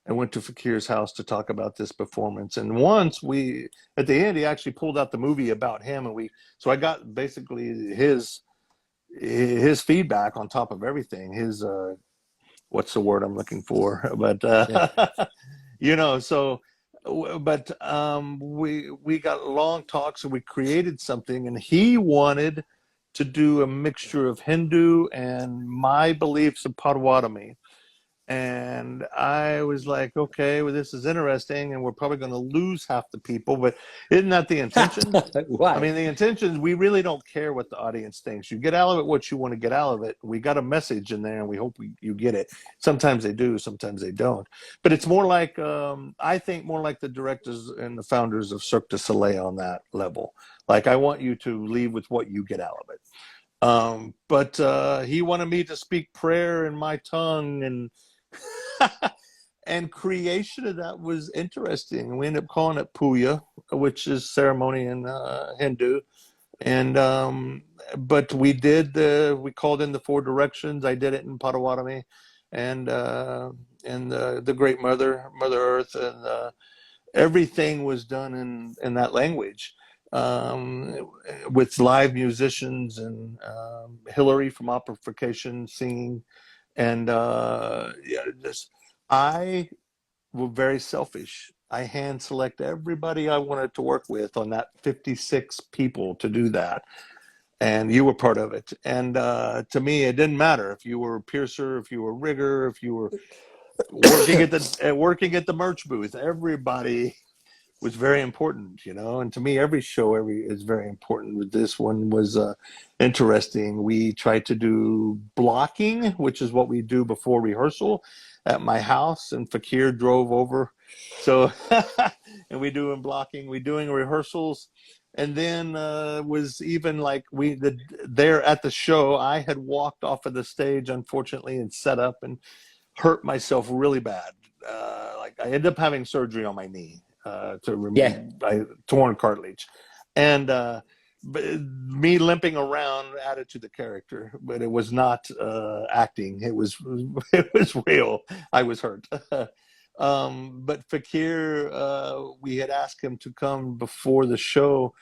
I went to Fakir's house to talk about this performance. And once at the end, he actually pulled out the movie about him. So I got basically his feedback on top of everything. His, what's the word I'm looking for? But you know, so but we got long talks, and we created something, and he wanted to do a mixture of Hindu and my beliefs of Potawatomi. And I was like, okay, well, this is interesting, and we're probably going to lose half the people, but isn't that the intention? Why? I mean, the intention is we really don't care what the audience thinks. You get out of it what you want to get out of it. We got a message in there, and we hope you get it. Sometimes they do, sometimes they don't. But it's more like, I think more like the directors and the founders of Cirque du Soleil on that level. Like, I want you to leave with what you get out of it. But he wanted me to speak prayer in my tongue, and and creation of that was interesting. We ended up calling it Puya, which is ceremony in Hindu. And but we called in the four directions. I did it in Potawatomi, and the Great Mother Earth, and everything was done in that language, with live musicians and Hillary from Operification singing. And I was very selfish. I hand select everybody I wanted to work with on that 56 people to do that. And you were part of it. And to me, it didn't matter if you were a piercer, if you were a rigger, if you were working at the merch booth. Everybody was very important, you know. And to me, every show is very important. With this one was interesting. We tried to do blocking, which is what we do before rehearsal at my house, and Fakir drove over. So, and we doing blocking, we doing rehearsals, and then was even like there at the show. I had walked off of the stage, unfortunately, and set up and hurt myself really bad. Like I ended up having surgery on my knee to remove torn cartilage, and but me limping around added to the character. But it was not acting; it was real. I was hurt. But Fakir, we had asked him to come before the show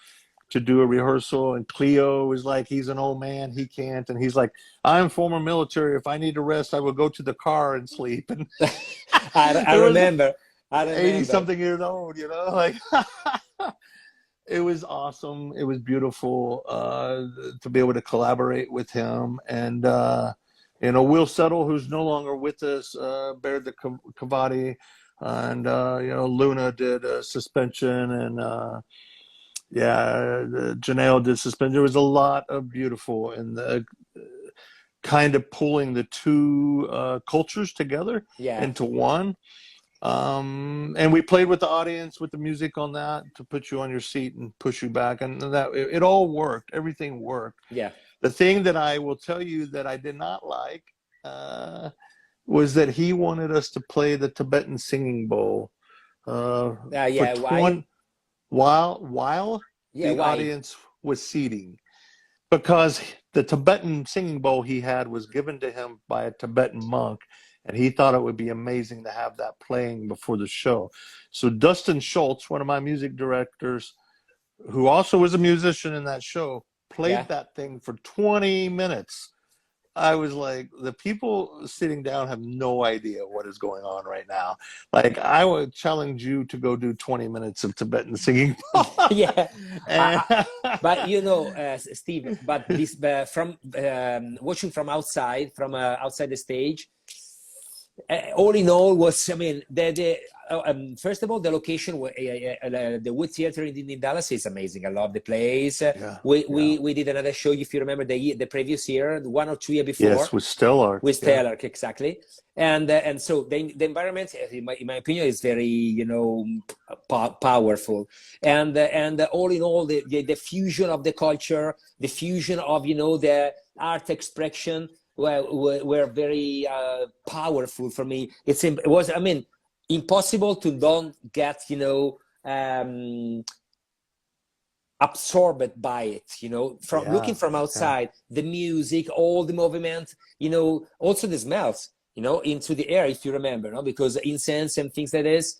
to do a rehearsal, and Cleo was like, he's an old man, he can't, and he's like, I'm former military, if I need to rest I will go to the car and sleep. And I remember 80 something years old, you know, like it was awesome. It was beautiful to be able to collaborate with him. And you know, Will Settle, who's no longer with us, bared the Cavati, and you know, Luna did suspension, and Janelle did suspension. There was a lot of beautiful, and kind of pulling the two cultures together into one. And we played with the audience with the music on that to put you on your seat and push you back, and that it all worked. Everything worked. Yeah. The thing that I will tell you that I did not like was that he wanted us to play the Tibetan singing bowl. While the audience was seating, because the Tibetan singing bowl he had was given to him by a Tibetan monk, and he thought it would be amazing to have that playing before the show. So Dustin Schultz, one of my music directors, who also was a musician in that show, played that thing for 20 minutes. I was like, the people sitting down have no idea what is going on right now. Like, I would challenge you to go do 20 minutes of Tibetan singing. But you know, Steve, but this from watching from outside the stage, all in all was, I mean, first of all, the location, the Wood Theater in Dallas is amazing. I love the place. We did another show, if you remember, the previous year, 1 or 2 years before. Yes, with Stellar. With Stellar, exactly. And so the environment, in my opinion, is very, you know, powerful. And all in all, the fusion of the culture, the fusion of, you know, the art expression, were very powerful for me. It was, I mean, impossible to don't get, you know, absorbed by it, you know, from looking from outside, the music, all the movement, you know, also the smells, you know, into the air, if you remember, no? Because incense and things like this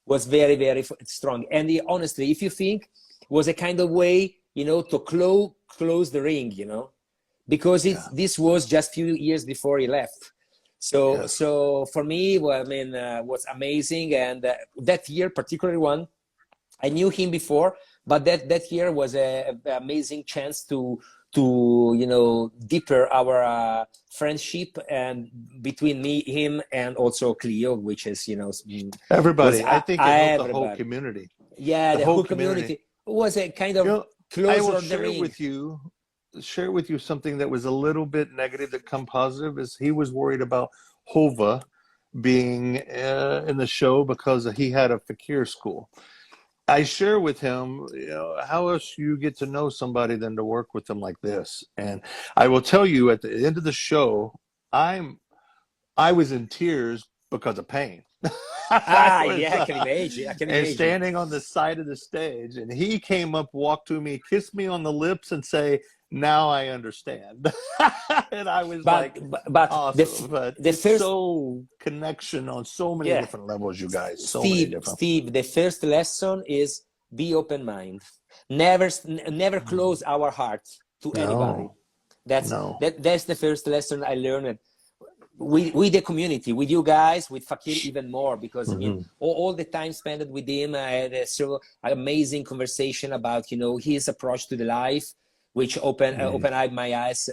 was very, very strong. And honestly, if you think, was a kind of way, you know, to close the ring, you know, because this was just a few years before he left. So for me, well, I mean, was amazing. And that year, particularly one, I knew him before, but that year was an amazing chance to you know, deeper our friendship, and between him, and also Cleo, which is, you know, everybody. I think it helped the whole community. Yeah, the whole community was a kind of, you know, closer. I will share with you something that was a little bit negative that come positive. Is he was worried about Hova being in the show because he had a fakir school. I share with him, you know, how else you get to know somebody than to work with them like this. And I will tell you, at the end of the show, I was in tears because of pain. I can imagine. And standing on the side of the stage, and he came up, walked to me, kissed me on the lips, and say, "Now I understand." And I was but awesome. The first connection on so many different levels, you guys. Steve, the first lesson is be open mind. Never close our hearts to anybody. That's the first lesson I learned. with the community, with you guys, with Fakir even more, because I mean, all the time spent with him, I had a so amazing conversation about, you know, his approach to the life, which opened up my eyes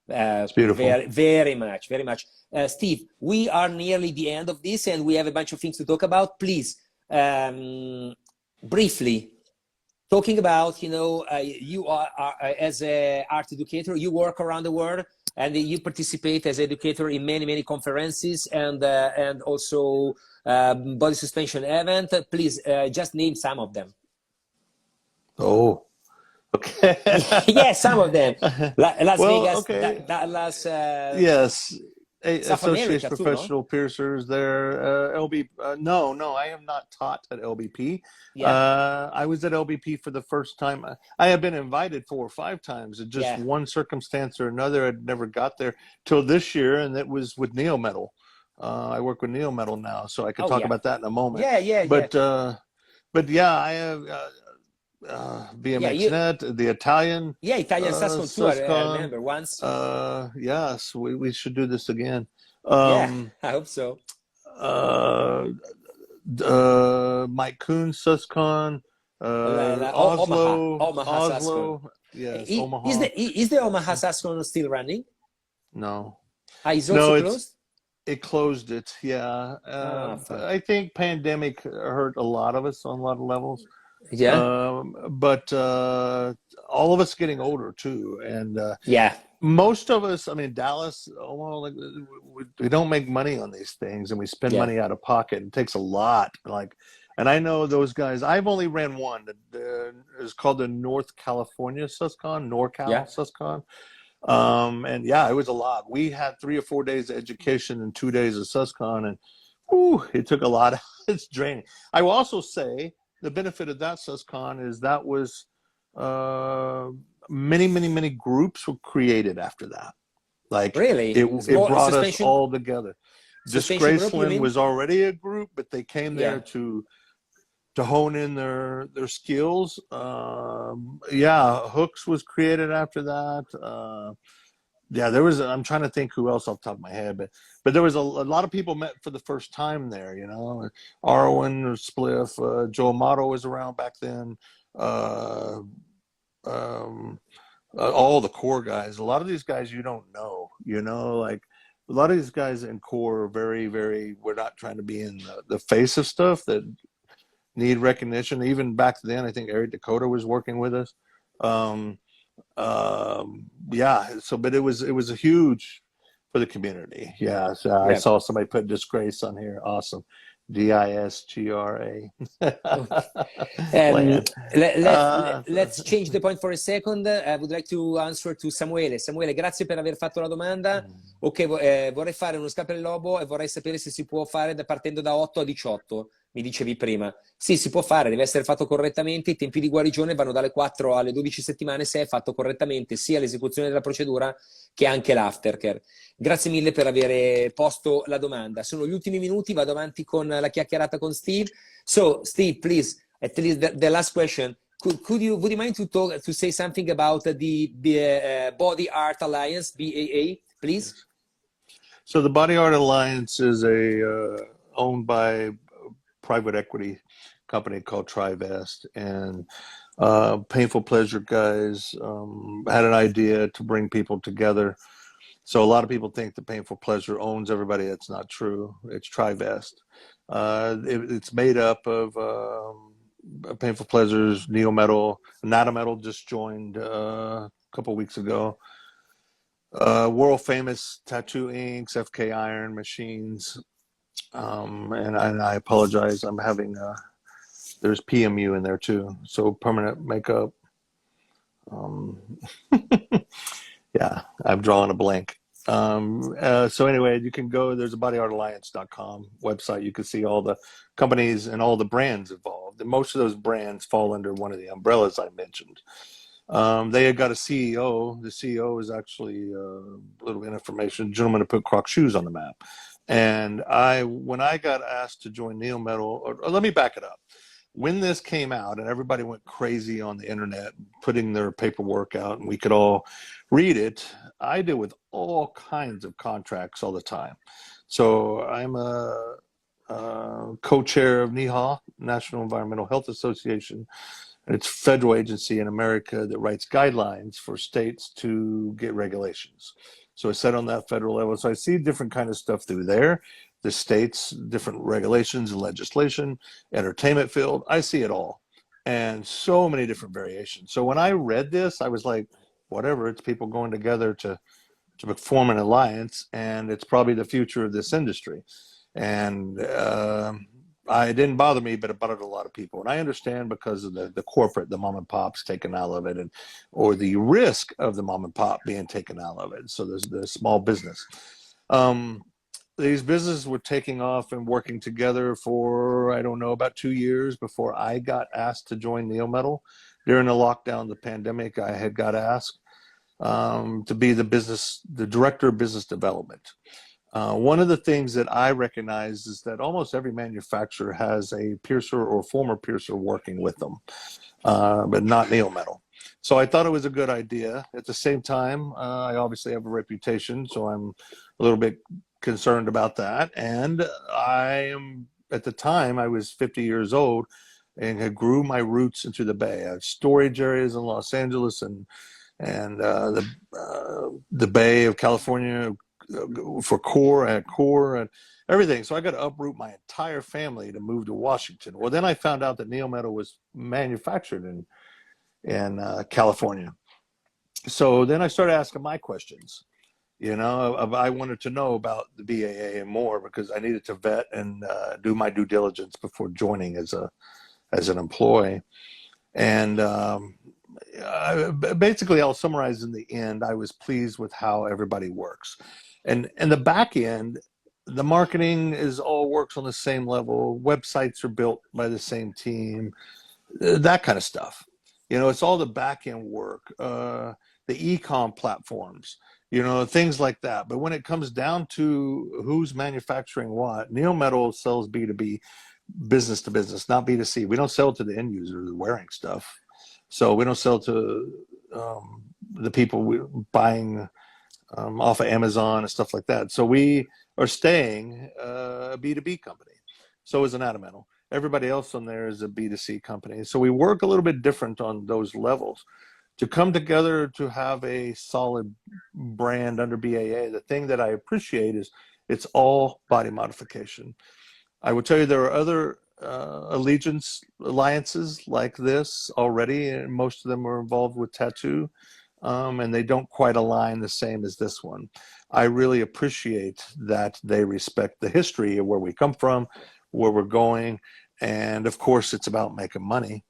It's beautiful. very, very much, very much. Steve, we are nearly the end of this, and we have a bunch of things to talk about. Please, briefly, talking about, you know, you are as an art educator, you work around the world, and you participate as educator in many, many conferences and also body suspension event. Please just name some of them. Oh, okay. Yeah, some of them. Las Well, Vegas, okay. Dallas, Yes. South Association America of too, no? Professional Piercers there. No, I have not taught at LBP. Yeah, I was at LBP for the first time. I have been invited 4 or 5 times, and just yeah. one circumstance or another, I'd never got there till this year, and it was with Neo Metal. I work with Neo Metal now, so I could Oh, talk yeah. about that in a moment. Yeah, yeah, yeah. But yeah, I have Yeah, BMX Net, the Italian yeah, Italian Saskon too, I Suscon. remember once. Yes, we should do this again. Yeah, I hope so. Uh, Mike Kuhn, Suscon, Omaha Saskon. Oslo, yes, Omaha. Is the Omaha Saskon still running? No, Is no, also closed? it closed it. Yeah, Fuck. I think pandemic hurt a lot of us on a lot of levels. Yeah, But all of us getting older too, and yeah, most of us, I mean, Dallas, Omaha, like, we don't make money on these things, and we spend yeah, money out of pocket. It takes a lot. Like, and I know those guys. I've only ran one. It's called the North California Suscon, yeah. NorCal Suscon. And yeah, it was a lot. We had 3 or 4 days of education and 2 days of Suscon, and whew, it took a lot. It's draining. I will also say the benefit of that Suscon is that was many groups were created after that. Like Really? it brought us Suspension, all together. suspension group, you Disgraceland mean? was already a group, but they came Yeah. there to hone in their skills. Yeah, Hooks was created after that. Yeah, there was. I'm trying to think who else off the top of my head, but there was a lot of people met for the first time there. You know, Arwen, Spliff, Joe Amato was around back then. Uh, um, all the core guys. A lot of these guys you don't know. You know, like a lot of these guys in core are very. We're not trying to be in the face of stuff that need recognition. Even back then, I think Eric Dakota was working with us. Yeah, so but it was a huge for the community. Yeah, so I Yeah. saw somebody put disgrace on here. Awesome. DISGRA. Let's change the point for a second. I would like to answer to Samuele. Samuele, grazie per aver fatto la domanda. Ok, vorrei fare uno scalpel lobo e vorrei sapere se si può fare partendo da 8 a 18, mi dicevi prima. Sì, si può fare, deve essere fatto correttamente. I tempi di guarigione vanno dalle 4 alle 12 settimane se è fatto correttamente sia l'esecuzione della procedura che anche l'aftercare. Grazie mille per aver posto la domanda. Sono gli ultimi minuti, vado avanti con la chiacchierata con Steve. So, Steve, please, at least the last question. Would you mind to say something about the Body Art Alliance, BAA, please? So the Body Art Alliance is owned by a private equity company called Trivest, and Painful Pleasure guys had an idea to bring people together. So a lot of people think that Painful Pleasure owns everybody. That's not true. It's Trivest. It's made up of Painful Pleasures, Neo Metal, Anatometal just joined a couple weeks ago. World famous Tattoo Inks, FK Iron Machines, and I apologize. I'm having there's PMU in there too, so permanent makeup. Yeah, I'm drawing a blank. So anyway, you can go, there's a bodyartalliance.com website. You can see all the companies and all the brands involved. And most of those brands fall under one of the umbrellas I mentioned. They had got a CEO. The CEO is actually a little information, gentleman who put Croc shoes on the map. And when I got asked to join Neo Metal, or let me back it up. when this came out and everybody went crazy on the internet, putting their paperwork out and we could all read it, I deal with all kinds of contracts all the time. So I'm a co-chair of NEHA, National Environmental Health Association. It's a federal agency in America that writes guidelines for states to get regulations. So it's set on that federal level. So I see different kind of stuff through there. The states, different regulations and legislation, entertainment field, I see it all. And so many different variations. So when I read this, I was like, whatever, it's people going together to form an alliance, and it's probably the future of this industry. And it didn't bother me, but it bothered a lot of people. And I understand because of the corporate, the mom and pops taken out of it, or the risk of the mom and pop being taken out of it. So there's the small business. These businesses were taking off and working together for, I don't know, about 2 years before I got asked to join NeoMetal. During the lockdown, the pandemic, I had got asked to be the director of business development. One of the things that I recognize is that almost every manufacturer has a piercer or former piercer working with them, but not NeoMetal. So I thought it was a good idea. At the same time, I obviously have a reputation, so I'm a little bit concerned about that. And at the time, I was 50 years old and had grew my roots into the Bay. I have storage areas in Los Angeles and the Bay of California for core and everything. So I got to uproot my entire family to move to Washington. Well, then I found out that NeoMetal was manufactured in California. So then I started asking my questions. I wanted to know about the BAA and more because I needed to vet and do my due diligence before joining as an employee. And basically, I'll summarize in the end. I was pleased with how everybody works, and the back end, the marketing all works on the same level. Websites are built by the same team, that kind of stuff. It's all the back end work, the e-com platforms, things like that. But when it comes down to who's manufacturing what, NeoMetal sells B2B, business to business, not B2C. We don't sell to the end user wearing stuff. So we don't sell to the people buying off of Amazon and stuff like that. So we are staying a B2B company. So is an Adamantle. Everybody else on there is a B2C company. So we work a little bit different on those levels. To come together to have a solid brand under BAA, the thing that I appreciate is it's all body modification. I will tell you there are other alliances like this already, and most of them are involved with tattoo, and they don't quite align the same as this one. I really appreciate that they respect the history of where we come from, where we're going, and of course it's about making money.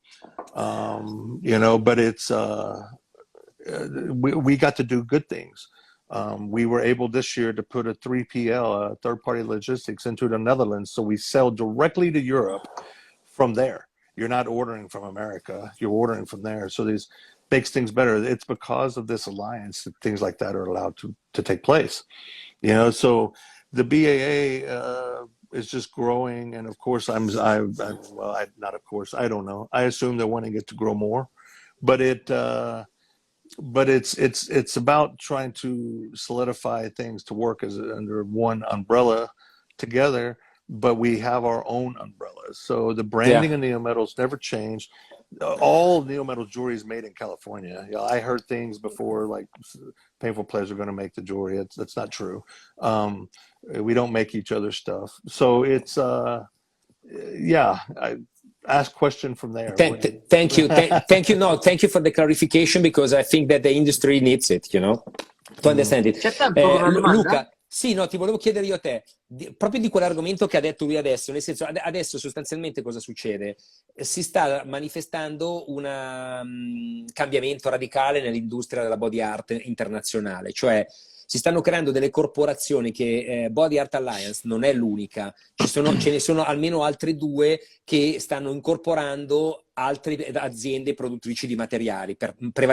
But it's we got to do good things. We were able this year to put a 3PL, third-party logistics, into the Netherlands, so we sell directly to Europe from there. You're not ordering from America, you're ordering from there. So this makes things better. It's because of this alliance that things like that are allowed to take place. So the BAA is just growing, and of course I don't know. I assume they're wanting it to grow more, but it's about trying to solidify things to work under one umbrella together, but we have our own umbrellas. So the branding of NeoMetal's never changed. All NeoMetal jewelry is made in California. I heard things before like Painful Pleasure going to make the jewelry. That's not true. We don't make each other's stuff. So it's I ask question from there. Thank you. Thank you. No, thank you for the clarification, because I think that the industry needs it, to understand it. C'è tempo per una domanda? Luca, sì, no, ti volevo chiedere io a te, proprio di quell'argomento che ha detto lui adesso, nel senso, adesso sostanzialmente cosa succede? Si sta manifestando un cambiamento radicale nell'industria della body art internazionale, cioè si stanno creando delle corporazioni che Body Art Alliance non è l'unica, ce ne sono almeno altre due che stanno incorporando altre aziende produttrici di materiali.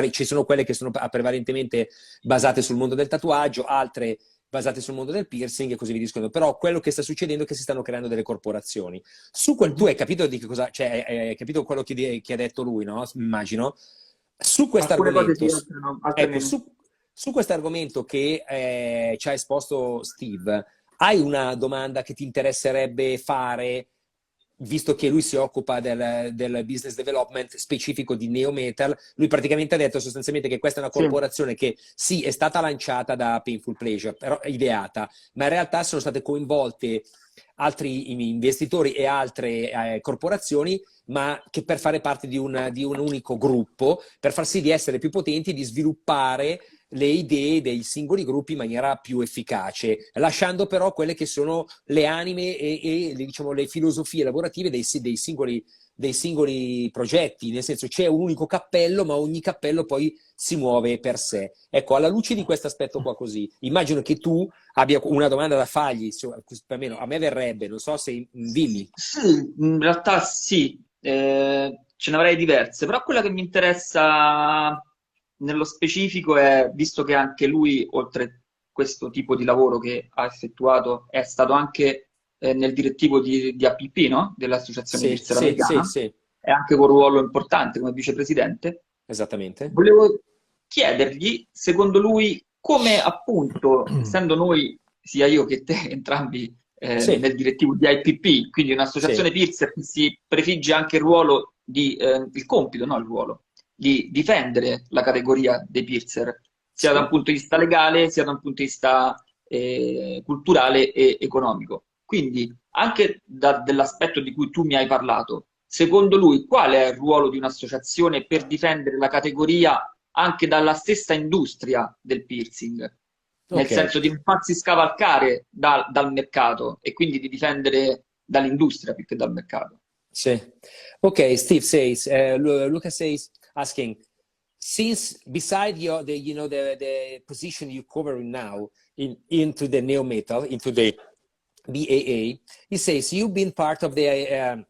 Ci sono quelle che sono prevalentemente basate sul mondo del tatuaggio, altre basate sul mondo del piercing e così via discorrendo. Però quello che sta succedendo è che si stanno creando delle corporazioni. Su quel, tu hai capito di che cosa, cioè hai capito quello che ha detto lui, no? Immagino. Su questo Alcune cose sì, argomento, altre no, altre ecco, meno. su questo argomento che ci ha esposto Steve, hai una domanda che ti interesserebbe fare, visto che lui si occupa del business development specifico di Neo Metal? Lui praticamente ha detto sostanzialmente che questa è una Sì. corporazione che sì, è stata lanciata da Painful Pleasure, però ideata, ma in realtà sono state coinvolte altri investitori e altre corporazioni, ma che per fare parte di un unico gruppo, per far sì di essere più potenti, di sviluppare le idee dei singoli gruppi in maniera più efficace, lasciando però quelle che sono le anime e diciamo, le filosofie lavorative dei singoli progetti, nel senso c'è un unico cappello, ma ogni cappello poi si muove per sé. Ecco, alla luce di questo aspetto qua così, immagino che tu abbia una domanda da fargli, almeno a me verrebbe, non so se dimmi. Sì, in realtà sì, ce ne avrei diverse, però quella che mi interessa nello specifico è, visto che anche lui, oltre questo tipo di lavoro che ha effettuato, è stato anche nel direttivo di APP, no? Dell'Associazione Sì, Pizzera sì, sì, Americana, sì, è anche con un ruolo importante come vicepresidente. esattamente. Volevo chiedergli, secondo lui, come appunto, essendo noi, sia io che te, entrambi Sì, nel direttivo di IPP, quindi un'associazione sì, piercer che si prefigge anche il ruolo il compito, no il ruolo, di difendere la categoria dei piercer, sia da un sì. punto di vista legale, sia da un punto di vista culturale e economico. Quindi, anche dell'aspetto di cui tu mi hai parlato, secondo lui, qual è il ruolo di un'associazione per difendere la categoria anche dalla stessa industria del piercing? Nel Ok. senso di non farsi scavalcare dal mercato e quindi di difendere dall'industria più che dal mercato. See. Okay, Steve says, Lucas says, asking, since beside your the the position you covering now into the neo metal, into the BAA, he says you've been part of the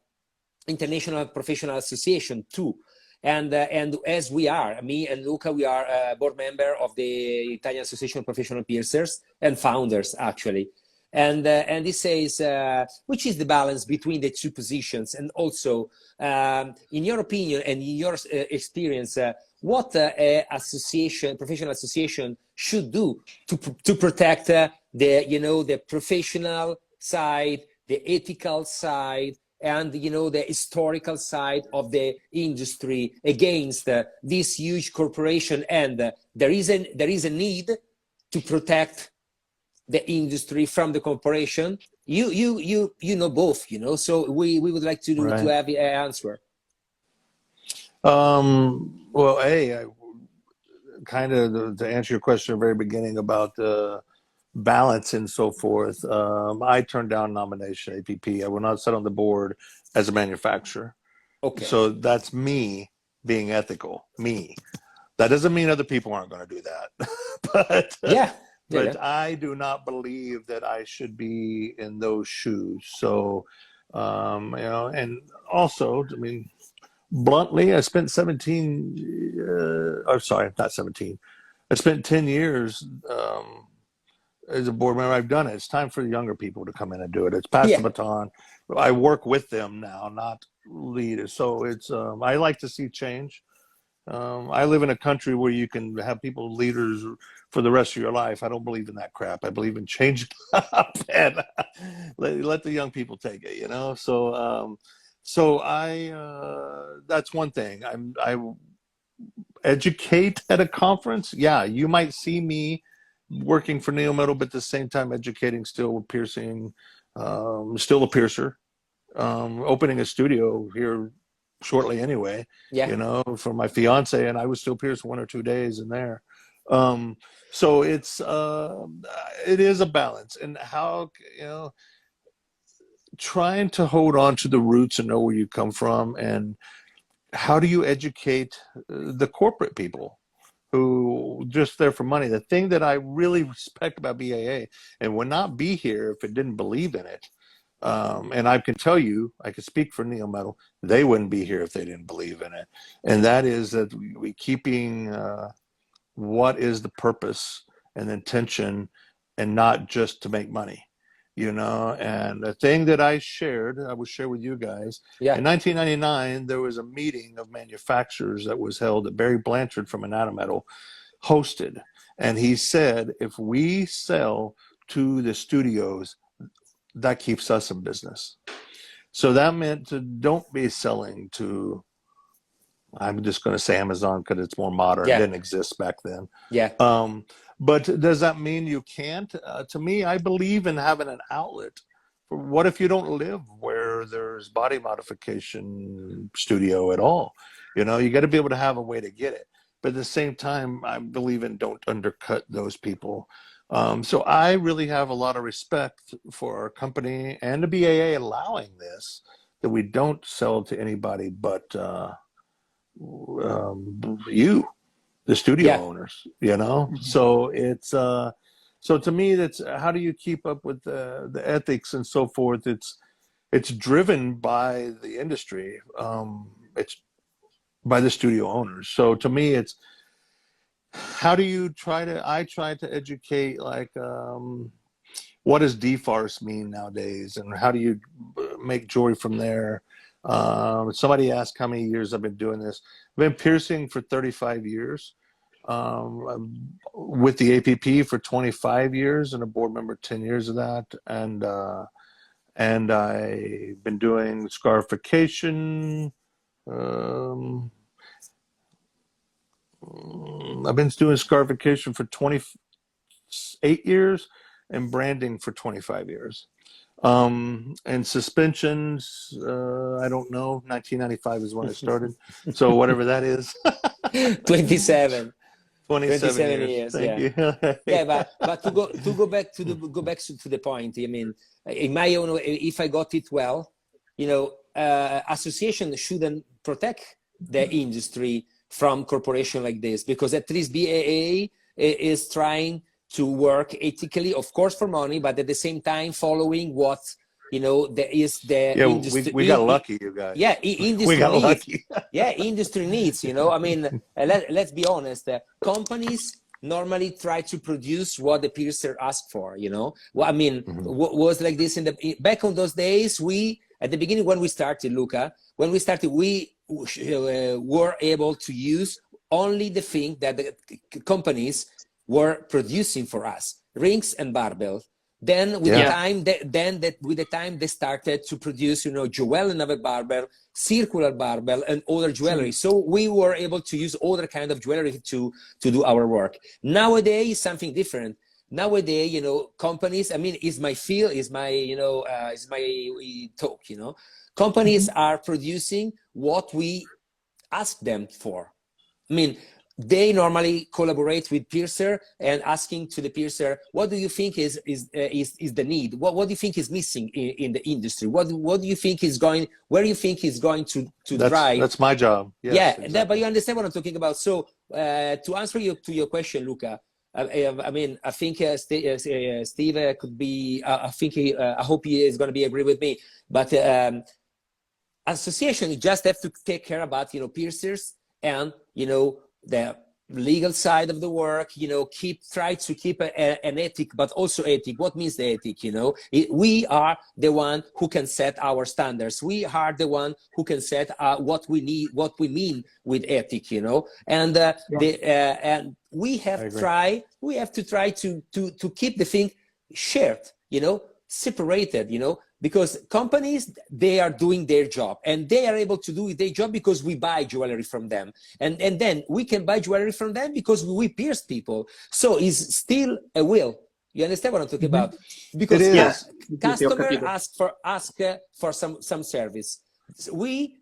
International Professional Association too. And as we are, me and Luca, we are a board member of the Italian Association of Professional Piercers and founders, actually. And he says, which is the balance between the two positions? And also, in your opinion and in your experience, what a association, professional association, should do to protect the professional side, the ethical side, and the historical side of the industry against this huge corporation? And there is a need to protect the industry from the corporation. You know both, so we would like to Right. have an answer. Well, I kind of to answer your question at the very beginning about balance and so forth, I turned down nomination APP. I will not sit on the board as a manufacturer. Okay. So that's me being ethical, me. That doesn't mean other people aren't going to do that. Yeah. But I do not believe that I should be in those shoes. So, and also, I mean, bluntly, I spent 17, or sorry, not 17. I spent 10 years as a board member. I've done it. It's time for the younger people to come in and do it. It's pass the Yeah. baton. I work with them now, not lead it. So it's, I like to see change. I live in a country where you can have people leaders for the rest of your life. I don't believe in that crap. I believe in changing up and let the young people take it, So that's one thing. I educate at a conference. Yeah, you might see me working for Neo Metal, but at the same time educating still with piercing, still a piercer, opening a studio here shortly anyway, Yeah. for my fiance, and I would still pierce 1 or 2 days in there. So it is a balance, and how, trying to hold on to the roots and know where you come from, and how do you educate the corporate people who just there for money? The thing that I really respect about BAA and would not be here if it didn't believe in it. And I can tell you, I can speak for Neo Metal, they wouldn't be here if they didn't believe in it. And that is that we keeping what is the purpose and intention and not just to make money, you know. And the thing that I will share with you guys, Yeah. in 1999, there was a meeting of manufacturers that was held that Barry Blanchard from Anatomy Metal hosted. And he said, if we sell to the studios, that keeps us in business. So that meant to don't be selling to, I'm just going to say Amazon because it's more modern. It Yeah. didn't exist back then. Yeah. But does that mean you can't? To me, I believe in having an outlet. What if you don't live where there's body modification studio at all? You know, you got to be able to have a way to get it. But at the same time, I believe in don't undercut those people. So I really have a lot of respect for our company and the BAA allowing this, that we don't sell to anybody but you, the studio Yeah. owners, you know. So it's so to me, that's how do you keep up with the ethics and so forth. It's driven by the industry. It's by the studio owners. So to me, it's how do you I try to educate, like, what does DFARS mean nowadays, and how do you make jewelry from there? Somebody asked how many years I've been doing this. I've been piercing for 35 years, with the APP for 25 years, and a board member 10 years of that. And I've been doing scarification. I've been doing scarification for 28 years and branding for 25 years. And suspensions, I don't know. 1995 is when I started. So whatever that is. 27. 27 years. Thank Yeah. you. Yeah, but to go back to the point. I mean, in my own, if I got it well, you know, association shouldn't protect the industry from corporation like this, because at least BAA is trying to work ethically, of course, for money, but at the same time following what, you know, there is the industry. We got lucky, you guys. Yeah, industry we got needs. lucky. Yeah, industry needs, you know. I mean, let's be honest. Companies normally try to produce what the piercer asked for, you know. Well, I mean, was like this back on those days. We, at the beginning, when we started, Luca, we were able to use only the thing that the companies were producing for us, rings and barbell. Then with the time they started to produce, you know, jewel and other barbell, circular barbell, and other jewelry. So we were able to use other kind of jewelry to do our work. Nowadays, something different. Nowadays, you know, companies, I mean, is my field, is my, you know, is my talk, you know. Companies are producing what we ask them for. I mean, they normally collaborate with piercer and asking to the piercer, what do you think is the need? What do you think is missing in the industry? What do you think is going, where you think is going to drive? That's my job. Yes, yeah, exactly. but you understand what I'm talking about. So to answer to your question, Luca, I mean, I think Steve could be, I hope he is going to be agree with me, but association, you just have to take care about, you know, piercers and, you know, the legal side of the work, you know, try to keep an ethic, but also ethic. What means the ethic? You know, we are the one who can set our standards. We are the one who can set what we need, what we mean with ethic. You know, and and we have to try to keep the thing shared. You know, separated. You know. Because companies, they are doing their job, and they are able to do their job because we buy jewelry from them. And then we can buy jewelry from them because we pierce people. So it's still a will. You understand what I'm talking about? Because customer ask for some service. We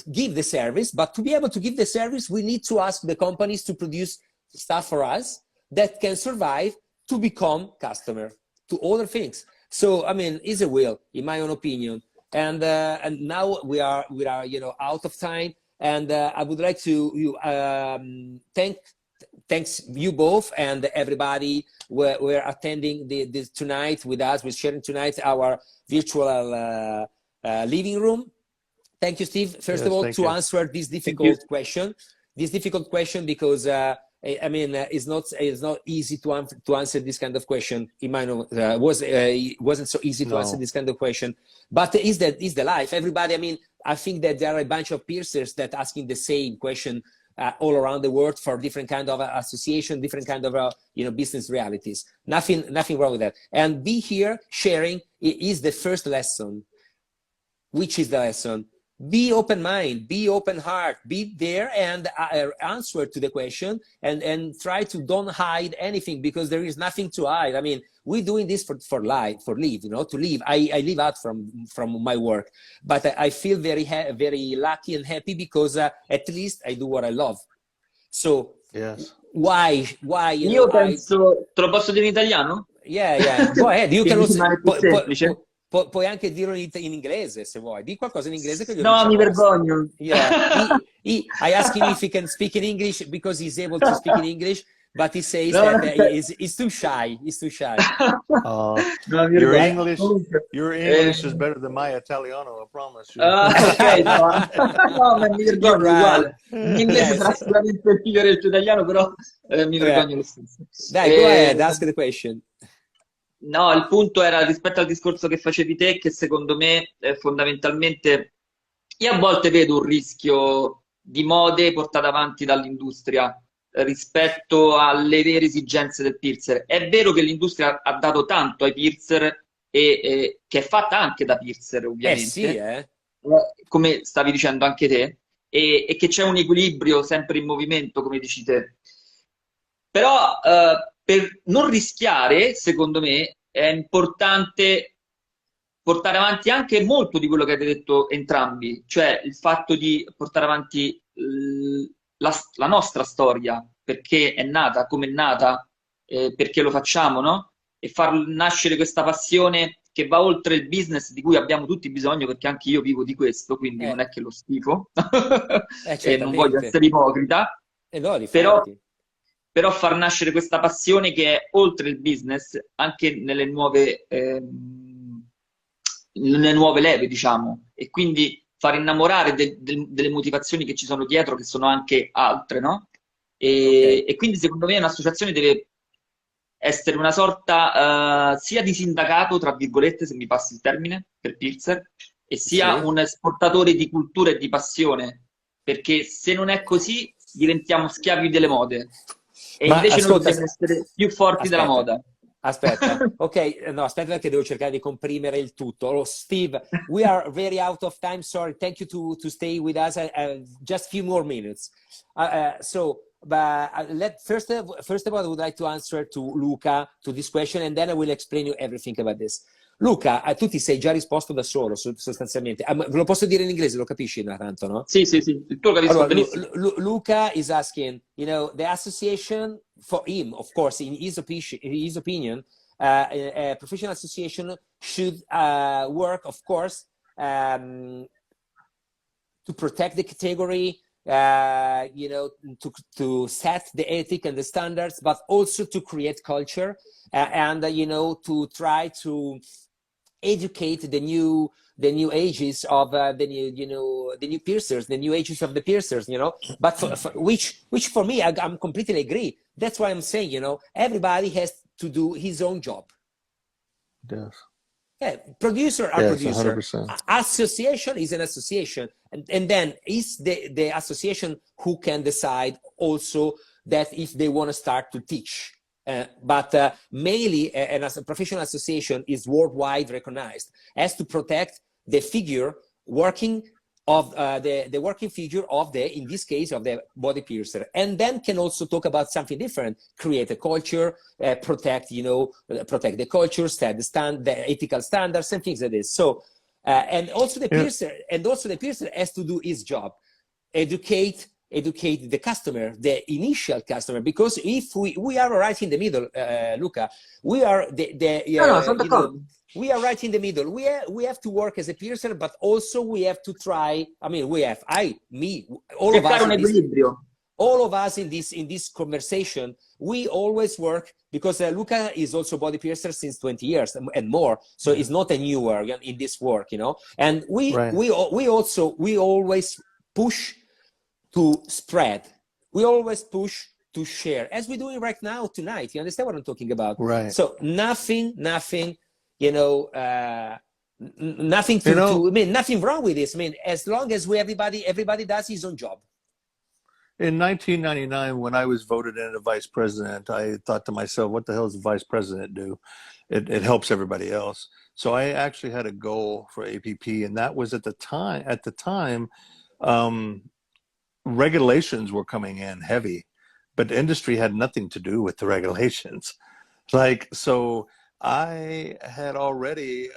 give the service, but to be able to give the service, we need to ask the companies to produce stuff for us that can survive to become customer to other things. So I mean, it's a will, in my own opinion. And now we are you know, out of time. And I would like to thanks you both and everybody we're attending this tonight with us. We're sharing tonight our virtual living room. Thank you, Steve. First of all, to answer this difficult question. This difficult question because I mean, it's not easy to answer this kind of question. In my wasn't so easy to answer this kind of question. But is the life? Everybody. I mean, I think that there are a bunch of piercers that asking the same question all around the world for different kind of association, different kind of business realities. Nothing wrong with that. And be here sharing is the first lesson. Which is the lesson? Be open mind, be open heart, be there and answer to the question and try to don't hide anything, because there is nothing to hide. I mean, we're doing this for live, to live. I live out from my work, but I feel very lucky and happy because at least I do what I love. So yes. Why? Io penso, te lo posso dire in italiano? Yeah. Go ahead. You can also, più semplice. puoi anche dirlo in inglese se vuoi. Di qualcosa in inglese che io no, mi vergogno. Yeah. I ask him if he can speak in English because he's able to speak in English, but he says that he's too shy. He's too shy. No, your English is better than my Italiano, I promise you. Ok, no, ma mi vergogno uguale. In inglese sarà sicuramente il migliore del tuo italiano, però mi vergogno lo stesso. Dai, go ahead, ask the question. No, il punto era rispetto al discorso che facevi te, che secondo me fondamentalmente io a volte vedo un rischio di mode portate avanti dall'industria rispetto alle vere esigenze del piercer. È vero che l'industria ha dato tanto ai piercer e che è fatta anche da piercer, ovviamente, come stavi dicendo anche te, e che c'è un equilibrio sempre in movimento, come dici te. Però per non rischiare, secondo me, è importante portare avanti anche molto di quello che avete detto entrambi, cioè il fatto di portare avanti la nostra storia, perché è nata, come è nata, perché lo facciamo, no? E far nascere questa passione che va oltre il business di cui abbiamo tutti bisogno, perché anche io vivo di questo, quindi non è che lo schifo, e non voglio essere ipocrita, no, però far nascere questa passione che è oltre il business, anche nelle nuove leve, diciamo, e quindi far innamorare delle motivazioni che ci sono dietro, che sono anche altre, no? E quindi secondo me un'associazione deve essere una sorta sia di sindacato, tra virgolette, se mi passi il termine, per piercer, e sia un esportatore di cultura e di passione, perché se non è così diventiamo schiavi delle mode. E invece noi dobbiamo essere più forti della moda. Aspetta, aspetta perché devo cercare di comprimere il tutto. Allora, Steve, we are very out of time. Sorry, thank you to stay with us. Just a few more minutes. First of all, I would like to answer to Luca to this question, and then I will explain you everything about this. Luca, tu ti sei già risposto da solo, sostanzialmente. Ve lo posso dire in inglese, lo capisci tanto, no? Sì, tu lo capisco benissimo. Luca is asking, the association, for him, of course, in his opinion, a professional association should work, of course, to protect the category, to set the ethic and the standards, but also to create culture and to try to educate the new ages of the new piercers, the new ages of the piercers, but which for me, I'm completely agree. That's why I'm saying, everybody has to do his own job. Yes. Yeah, producer are producer. 100%. Association is an association, and then it's the association who can decide also that if they want to start to teach. But mainly, as a professional association is worldwide recognized, has to protect the figure working of the working figure of in this case, of the body piercer, and then can also talk about something different, create a culture, protect the culture, set the ethical standards and things like this. So, and also the piercer has to do his job, educate the customer, the initial customer, because if we are right in the middle, Luca, we are we are right in the middle. We have to work as a piercer, but also we have to try. I mean, all of us in this conversation, we always work because Luca is also body piercer since 20 years and more. So it's not a newer in this work, And we always push to spread. We always push to share, as we're doing right now tonight. You understand what I'm talking about? Right. So nothing, you know, nothing You know, I mean, nothing wrong with this. I mean, as long as everybody does his own job. in 1999, when I was voted in as vice president, I thought to myself, what the hell does the vice president do? It helps everybody else. So I actually had a goal for APP, and that was at the time, um, regulations were coming in heavy, but the industry had nothing to do with the regulations. Like, so I had already,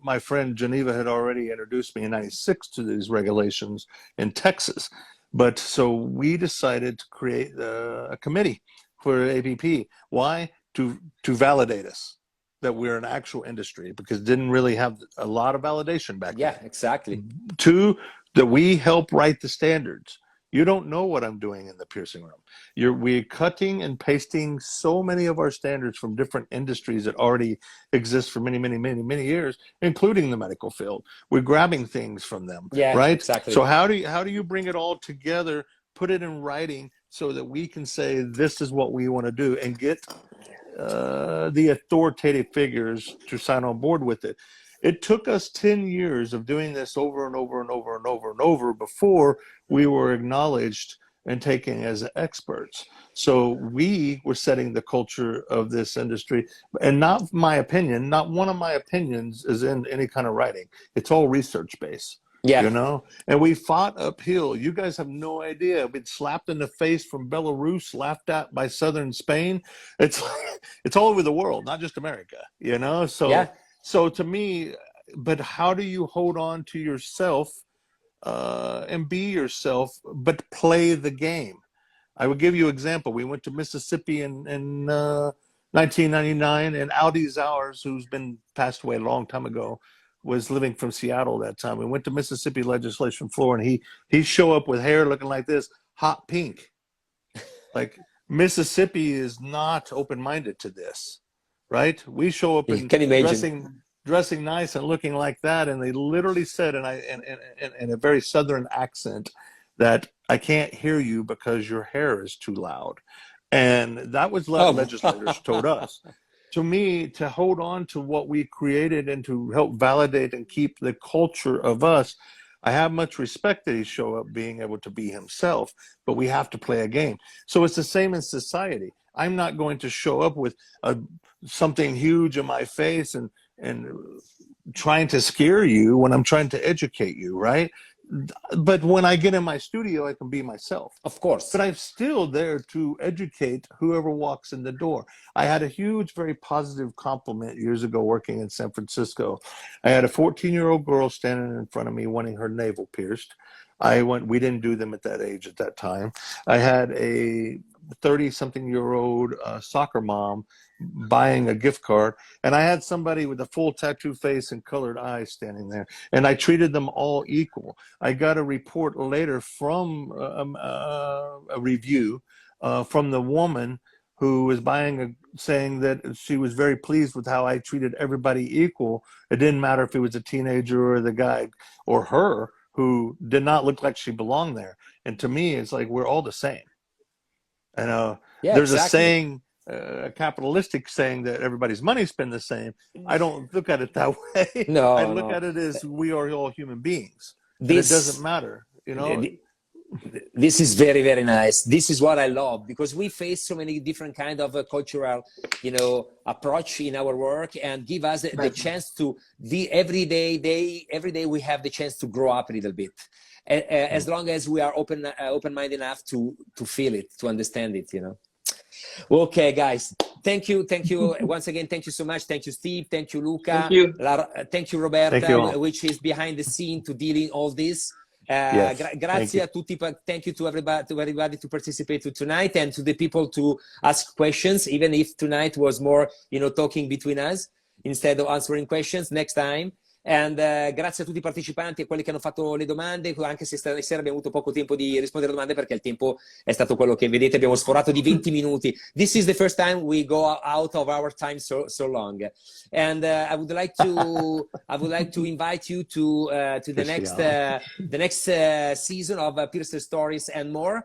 my friend Geneva had already introduced me in '96 to these regulations in Texas. But so we decided to create a committee for APP. Why? To validate us that we're an actual industry, because it didn't really have a lot of validation back then. Yeah, exactly. Two, that we help write the standards. You don't know what I'm doing in the piercing room. We're cutting and pasting so many of our standards from different industries that already exist for many, many, many, many years, including the medical field. We're grabbing things from them, Yeah, right? exactly. So how do you bring it all together, put it in writing so that we can say this is what we want to do, and get the authoritative figures to sign on board with it. It took us 10 years of doing this over and over and over and over and over before we were acknowledged and taken as experts. So we were setting the culture of this industry, and not my opinion, not one of my opinions is in any kind of writing. It's all research based. Yeah. You know, and we fought uphill. You guys have no idea. Been slapped in the face from Belarus, laughed at by southern Spain. It's all over the world, not just America. You know, so Yeah. so to me, but how do you hold on to yourself and be yourself, but play the game? I will give you an example. We went to Mississippi in 1999, and Audi Zowers, who's been passed away a long time ago, was living from Seattle that time. We went to Mississippi legislation floor, and he show up with hair looking like this, hot pink. Like, Mississippi is not open-minded to this, right? We show up in dressing nice and looking like that, and they literally said, in a very southern accent, that I can't hear you because your hair is too loud. And that was what legislators told us. To me, to hold on to what we created and to help validate and keep the culture of us, I have much respect that he show up being able to be himself, but we have to play a game. So it's the same in society. I'm not going to show up with something huge in my face and trying to scare you when I'm trying to educate you, right? But when I get in my studio, I can be myself. Of course. But I'm still there to educate whoever walks in the door. I had a huge, very positive compliment years ago working in San Francisco. I had a 14-year-old girl standing in front of me wanting her navel pierced. We didn't do them at that age at that time. I had a 30-something-year-old soccer mom buying a gift card, and I had somebody with a full tattoo face and colored eyes standing there, and I treated them all equal. I got a report later from a review from the woman who was saying that she was very pleased with how I treated everybody equal. It didn't matter if it was a teenager or the guy or her who did not look like she belonged there. And to me, it's like we're all the same. And there's a saying, a capitalistic saying, that everybody's money spent the same. I don't look at it that way. No, I look at it as we are all human beings. It doesn't matter, you know. This is very, very nice. This is what I love, because we face so many different kind of cultural, you know, approach in our work, and give us the chance to every day we have the chance to grow up a little bit. As long as we are open-minded enough to feel it, to understand it, you know. Okay, guys, thank you once again. Thank you so much. Thank you, Steve. Thank you, Luca. Thank you, Roberta, which is behind the scene to dealing all this. Grazie a tutti. Thank you to everybody to participate tonight, and to the people to ask questions, even if tonight was more, you know, talking between us instead of answering questions. Next time. And grazie a tutti i partecipanti e quelli che hanno fatto le domande, anche se stasera abbiamo avuto poco tempo di rispondere alle domande, perché il tempo è stato quello che vedete, abbiamo sforato di 20 minuti. This is the first time we go out of our time so long. And I would like to invite you to the next season of Piercer Stories and More.